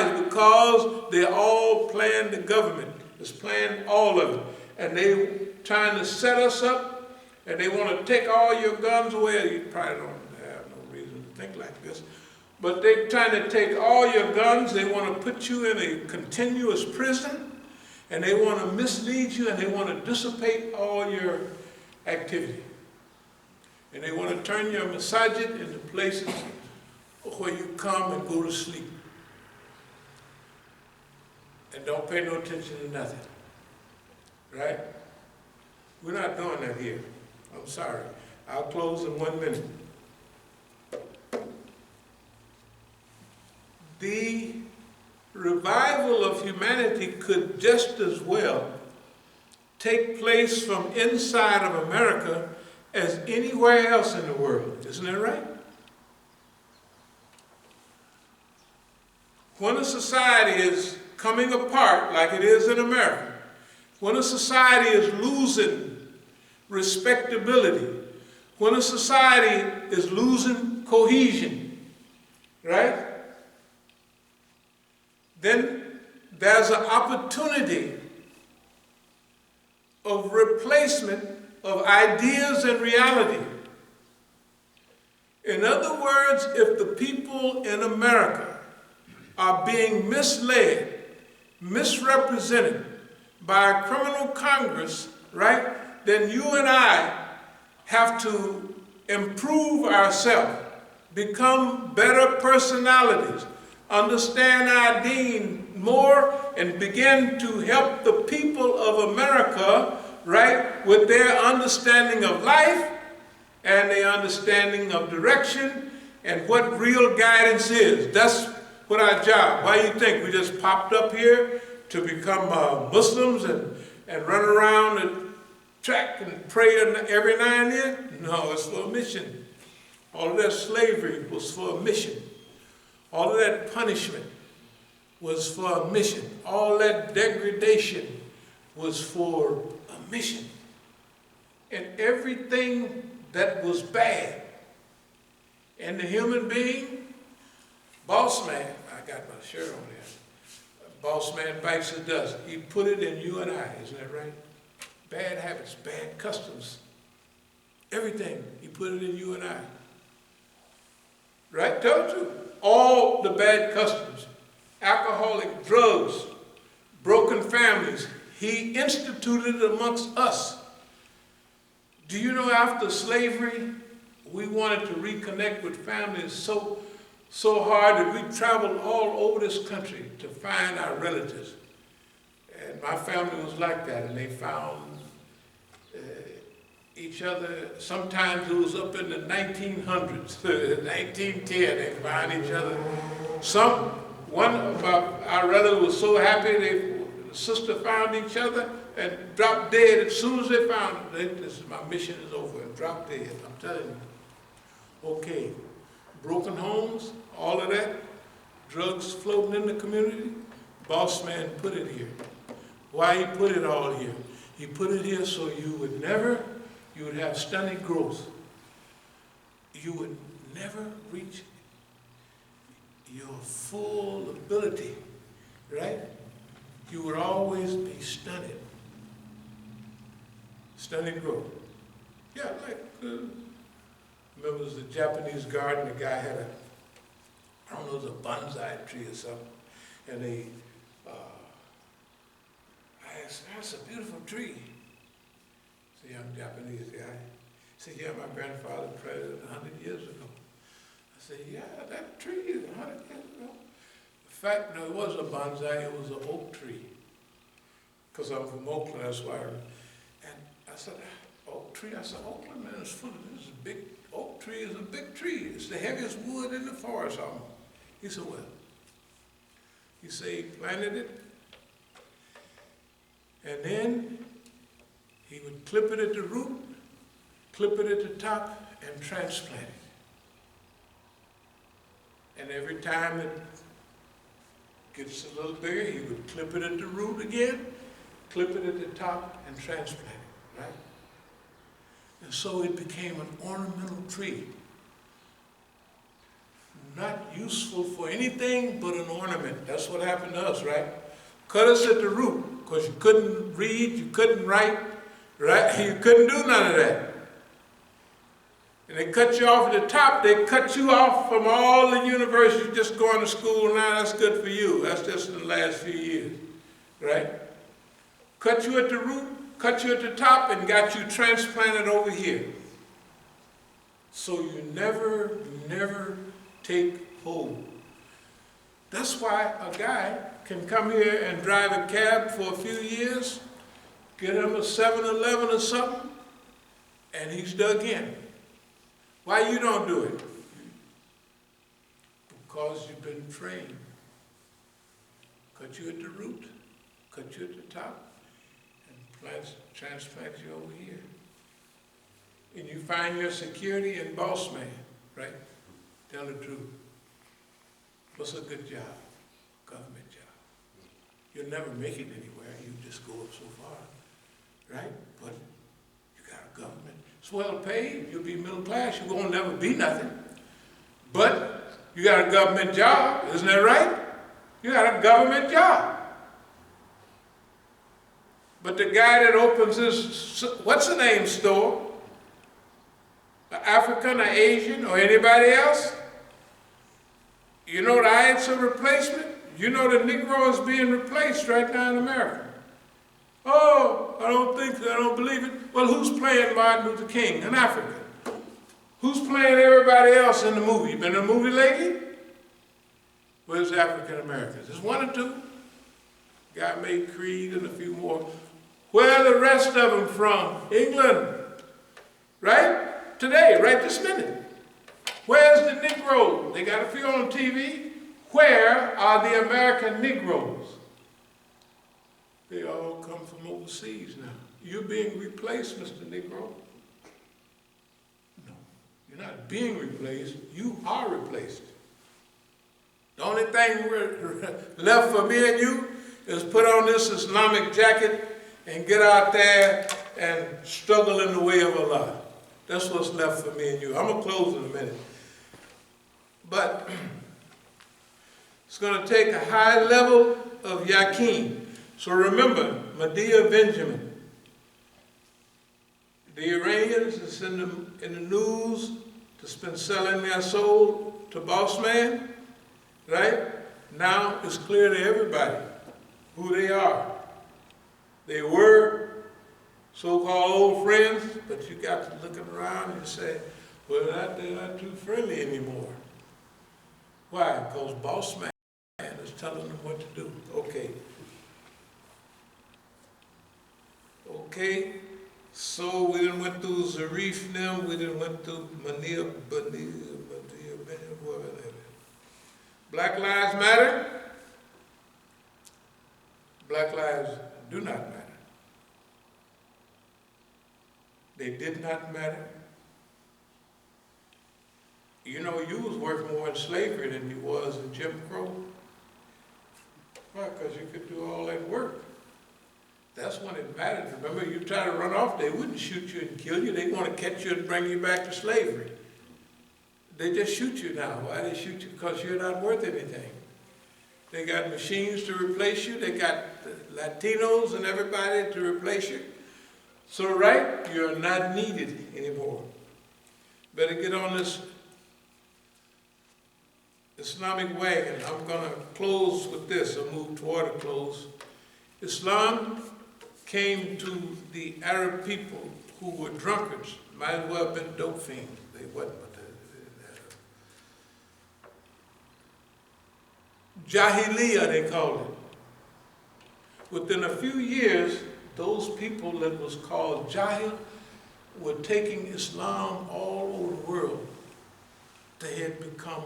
It's because they're all playing the government. It's playing all of it. And they trying to set us up, and they want to take all your guns away. You probably don't have no reason to think like this. But they're trying to take all your guns. They want to put you in a continuous prison. And they want to mislead you, and they want to dissipate all your activity. And they want to turn your Masjid into places where you come and go to sleep. And don't pay no attention to nothing. Right? We're not doing that here. I'm sorry. I'll close in 1 minute. The revival of humanity could just as well take place from inside of America as anywhere else in the world. Isn't that right? When a society is coming apart like it is in America, when a society is losing respectability, when a society is losing cohesion, right? Then there's an opportunity of replacement of ideas and reality. In other words, if the people in America are being misled, misrepresented by a criminal Congress, right, then you and I have to improve ourselves, become better personalities, understand our deen more, and begin to help the people of America, right, with their understanding of life and their understanding of direction and what real guidance is. That's what our job. Why do you think we just popped up here to become Muslims and run around and track and pray every now and then? No, it's for a mission. All of that slavery was for a mission. All of that punishment was for a mission. All that degradation was for a mission. And everything that was bad in the human being, boss man, I got my shirt on here. Boss man bites the dust. He put it in you and I, isn't that right? Bad habits, bad customs, everything, he put it in you and I. Right? Tell the truth. All the bad customs, alcoholic, drugs, broken families, he instituted amongst us. Do you know after slavery, we wanted to reconnect with families so hard that we traveled all over this country to find our relatives. And my family was like that, and they found each other. Sometimes it was up in the 1900s, 1910, they found each other. One of our relatives was so happy, the sister found each other and dropped dead as soon as they found them. My mission is over, and dropped dead, I'm telling you. Okay, broken homes, all of that, drugs floating in the community, boss man put it here. Why he put it all here? He put it here so you would have stunted growth. You would never reach your full ability, right? You would always be stunted. Stunted growth. Yeah, like, remember it was the Japanese garden, the guy had I don't know, it was a bonsai tree or something, and I asked, that's a beautiful tree. See, I'm Japanese guy. He said, yeah, my grandfather planted it 100 years ago. I said, yeah, that tree is 100 years ago. fact, no, it wasn't a bonsai, it was an oak tree. Because I'm from Oakland, that's why. And I said, oak tree? I said, Oakland, man, it's full of this big, oak tree is a big tree. It's the heaviest wood in the forest almost. He said, well, he said he planted it, and then he would clip it at the root, clip it at the top, and transplant it. And every time it gets a little bigger, he would clip it at the root again, clip it at the top, and transplant it, right? And so it became an ornamental tree. Not useful for anything but an ornament. That's what happened to us, right? Cut us at the root, because you couldn't read, you couldn't write, right? You couldn't do none of that. And they cut you off at the top, they cut you off from all the universities, just going to school now, that's good for you. That's just in the last few years, right? Cut you at the root, cut you at the top, and got you transplanted over here. So you never take hold. That's why a guy can come here and drive a cab for a few years, get him a 7-Eleven or something, and he's dug in. Why you don't do it? Because you've been trained. Cut you at the root, cut you at the top, and transplant you over here. And you find your security in boss man, right? Tell the truth. What's a good job? Government job. You'll never make it anywhere. You just go up so far, right? But you got a government. It's well paid. You'll be middle class. You won't never be nothing. But you got a government job. Isn't that right? You got a government job. But the guy that opens his, what's the name store? An African or Asian or anybody else? You know the answer replacement? You know the Negro is being replaced right now in America. Oh, I don't think so, I don't believe it. Well, who's playing Martin Luther King? An African. Who's playing everybody else in the movie? You been in a movie lately? Where's the African Americans? There's one or two. Guy made Creed and a few more. Where are the rest of them from? England. Right? Today, right this minute. Where's the Negro? They got a few on TV. Where are the American Negroes? They all come from overseas now. You're being replaced, Mr. Negro. No, you're not being replaced. You are replaced. The only thing left for me and you is put on this Islamic jacket and get out there and struggle in the way of Allah. That's what's left for me and you. I'm going to close in a minute. But it's going to take a high level of yaqeen. So remember, Medea Benjamin. The Iranians is in the news to spend selling their soul to boss man, right? Now it's clear to everybody who they are. They were so-called old friends, but you got to look around and say, well, they're not too friendly anymore. Why? Because boss man is telling them what to do. Okay, so we done went through Zarif now, we done went through Mania, whatever. Black Lives Matter? Black lives do not matter. They did not matter. You know, you was worth more in slavery than you was in Jim Crow. Why? Because you could do all that work. That's when it mattered. Remember, you try to run off, they wouldn't shoot you and kill you. They want to catch you and bring you back to slavery. They just shoot you now. Why they shoot you? Because you're not worth anything. They got machines to replace you. They got Latinos and everybody to replace you. So, right, you're not needed anymore. Better get on this Islamic wagon. I'm going to close with this. I'll move toward a close. Islam came to the Arab people who were drunkards. Might as well have been dope fiends. They wasn't, but Jahiliyyah, they called it. Within a few years, those people that was called Jahil were taking Islam all over the world. They had become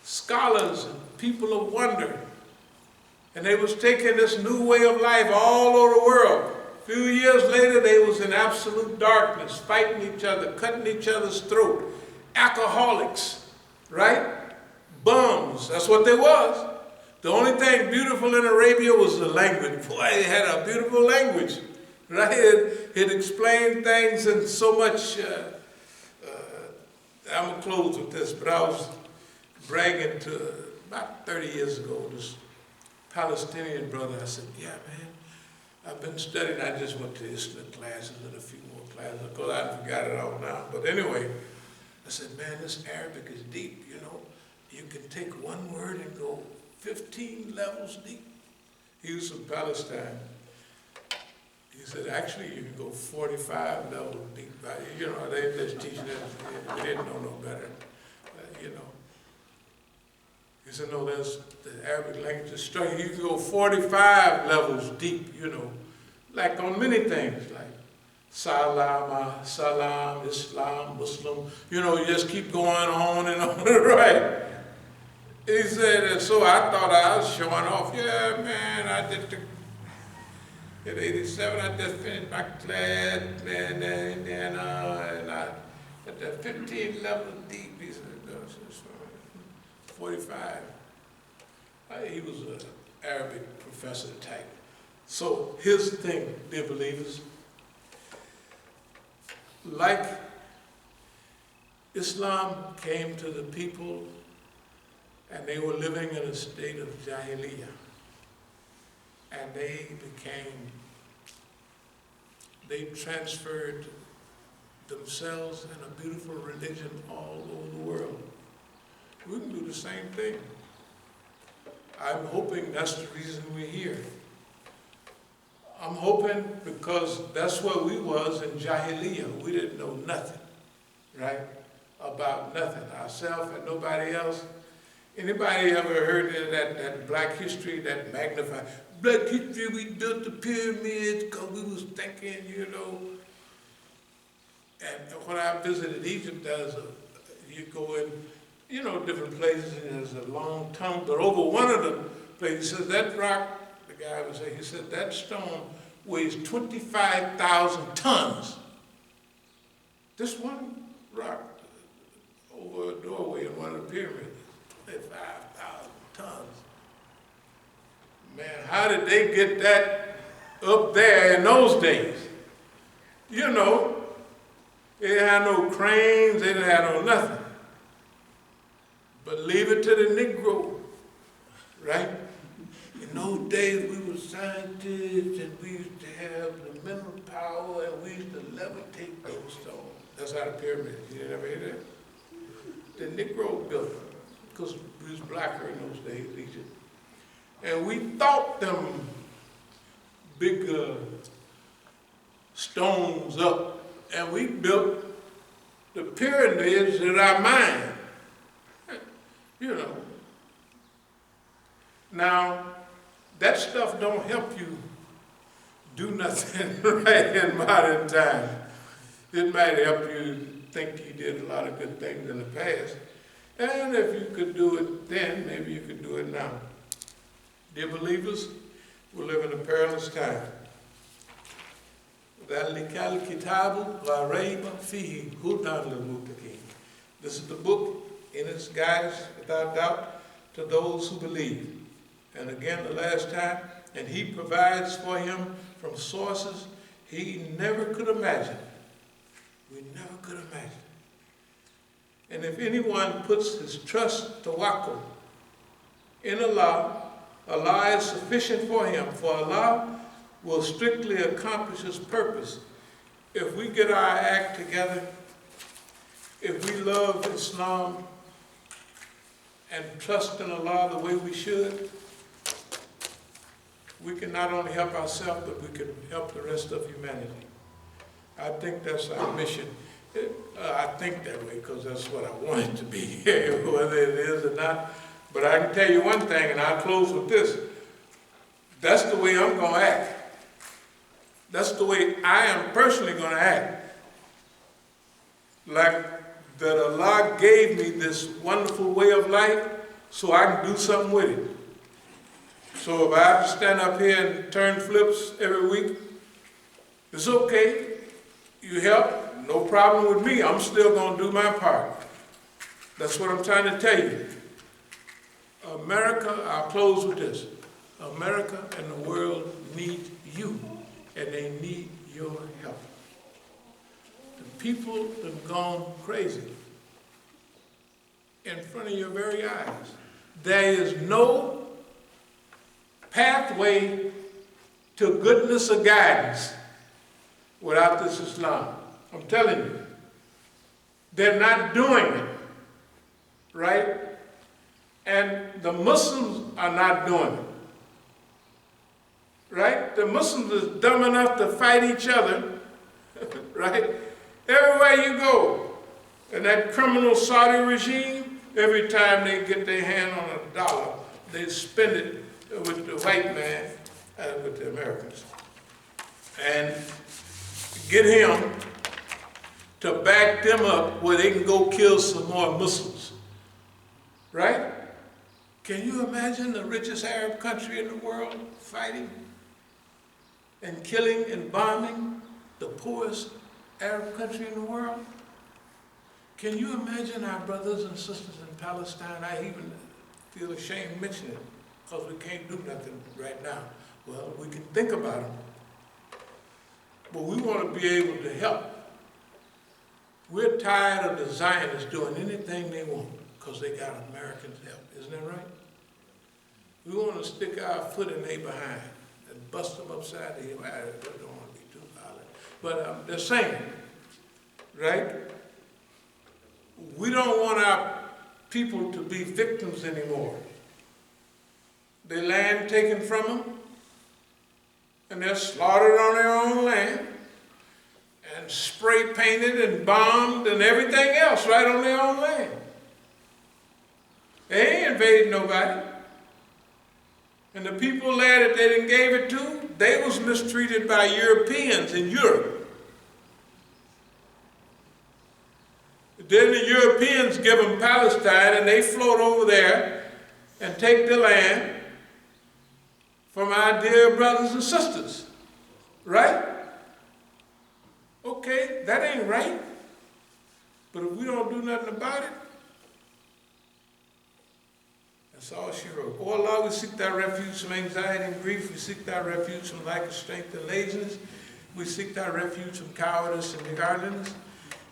scholars and people of wonder. And they was taking this new way of life all over the world. A few years later, they was in absolute darkness, fighting each other, cutting each other's throat. Alcoholics, right? Bums, that's what they was. The only thing beautiful in Arabia was the language. Boy, it had a beautiful language, right? It explained things in so much, I'm going to close with this, but I was bragging to, about 30 years ago, this Palestinian brother. I said, yeah, man, I've been studying. I just went to Islam classes and a few more classes. Of course, I forgot it all now. But anyway, I said, man, this Arabic is deep, you know. You can take one word and go 15 levels deep. He was from Palestine. He said, actually, you can go 45 levels deep. You know, they just teaching us. We didn't know no better, you know. He said, no, that's the Arabic language is straight. You can go 45 levels deep, you know, like on many things, like salam, Islam, Muslim. You know, you just keep going on and on, right? He said, and so I thought I was showing off. Yeah, man, I did at 87, I just finished my class, man, and I at the 15 level deep. He said, 45. He was an Arabic professor type. So his thing, dear believers, like Islam came to the people and they were living in a state of Jahiliyyah. And they transferred themselves in a beautiful religion all over the world. We can do the same thing. I'm hoping that's the reason we're here. I'm hoping because that's where we was in Jahiliyyah. We didn't know nothing, right? About nothing, ourselves and nobody else. Anybody ever heard of that black history, that magnified? Black history, we built the pyramids because we was thinking, you know. And when I visited Egypt, you go in, you know, different places, and there's a long tunnel, but over one of the places, he says, that rock, the guy was saying, he said, that stone weighs 25,000 tons. This one rock over a doorway in one of the pyramids, 25,000 tons. Man, how did they get that up there in those days? You know, they didn't have no cranes, they didn't have no nothing. But leave it to the Negro, right? In those days, we were scientists, and we used to have the mental power, and we used to levitate those stones. That's how the pyramids, you didn't ever hear that? The Negro built them, because we was blacker in those days, Egypt. And we thought them big stones up, and we built the pyramids in our mind. You know. Now, that stuff don't help you do nothing right in modern times. It might help you think you did a lot of good things in the past. And if you could do it then, maybe you could do it now. Dear believers, we live in a perilous time. This is the book in its guidance, without doubt, to those who believe. And again, the last time, and he provides for him from sources he never could imagine. We never could imagine. And if anyone puts his trust, tawakkul, in Allah, Allah is sufficient for him, for Allah will strictly accomplish his purpose. If we get our act together, if we love Islam and trust in Allah the way we should, we can not only help ourselves, but we can help the rest of humanity. I think that's our mission. I think that way because that's what I want it to be. Whether it is or not, But I can tell you one thing, and I'll close with this. That's the way I'm going to act. That's the way I am personally going to act. Like that Allah gave me this wonderful way of life so I can do something with it. So if I have to stand up here and turn flips every week, it's okay. You help, no problem with me. I'm still going to do my part. That's what I'm trying to tell you. America, I'll close with this. America and the world need you, and they need your help. The people have gone crazy in front of your very eyes. There is no pathway to goodness or guidance without this Islam. I'm telling you. They're not doing it, right? And the Muslims are not doing it, right? The Muslims are dumb enough to fight each other, right? Everywhere you go, and that criminal Saudi regime, every time they get their hand on a dollar, they spend it with the white man and with the Americans. And get him to back them up where they can go kill some more Muslims, right? Can you imagine the richest Arab country in the world fighting and killing and bombing the poorest Arab country in the world? Can you imagine our brothers and sisters in Palestine? I even feel ashamed mentioning it because we can't do nothing right now. Well, we can think about them. But we want to be able to help. We're tired of the Zionists doing anything they want because they got Americans' help. Isn't that right? We want to stick our foot in their behind and bust them upside the head. I don't want to be too violent. But they're saying, right? We don't want our people to be victims anymore. Their land taken from them, and they're slaughtered on their own land, and spray painted and bombed and everything else right on their own land. They ain't invaded nobody. And the people there that they didn't gave it to, they was mistreated by Europeans in Europe. Then the Europeans give them Palestine, and they float over there and take the land from our dear brothers and sisters, right? Okay, that ain't right. But if we don't do nothing about it, that's all she wrote. Oh Allah, we seek thy refuge from anxiety and grief. We seek thy refuge from lack of strength and laziness. We seek thy refuge from cowardice and godliness.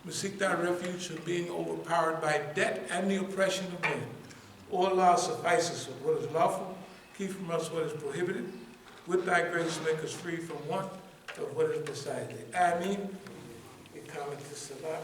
We seek thy refuge from being overpowered by debt and the oppression of men. O Allah, suffice us with what is lawful. Keep from us what is prohibited. With thy grace, make us free from want of what is beside thee. Ameen. We come to Salah.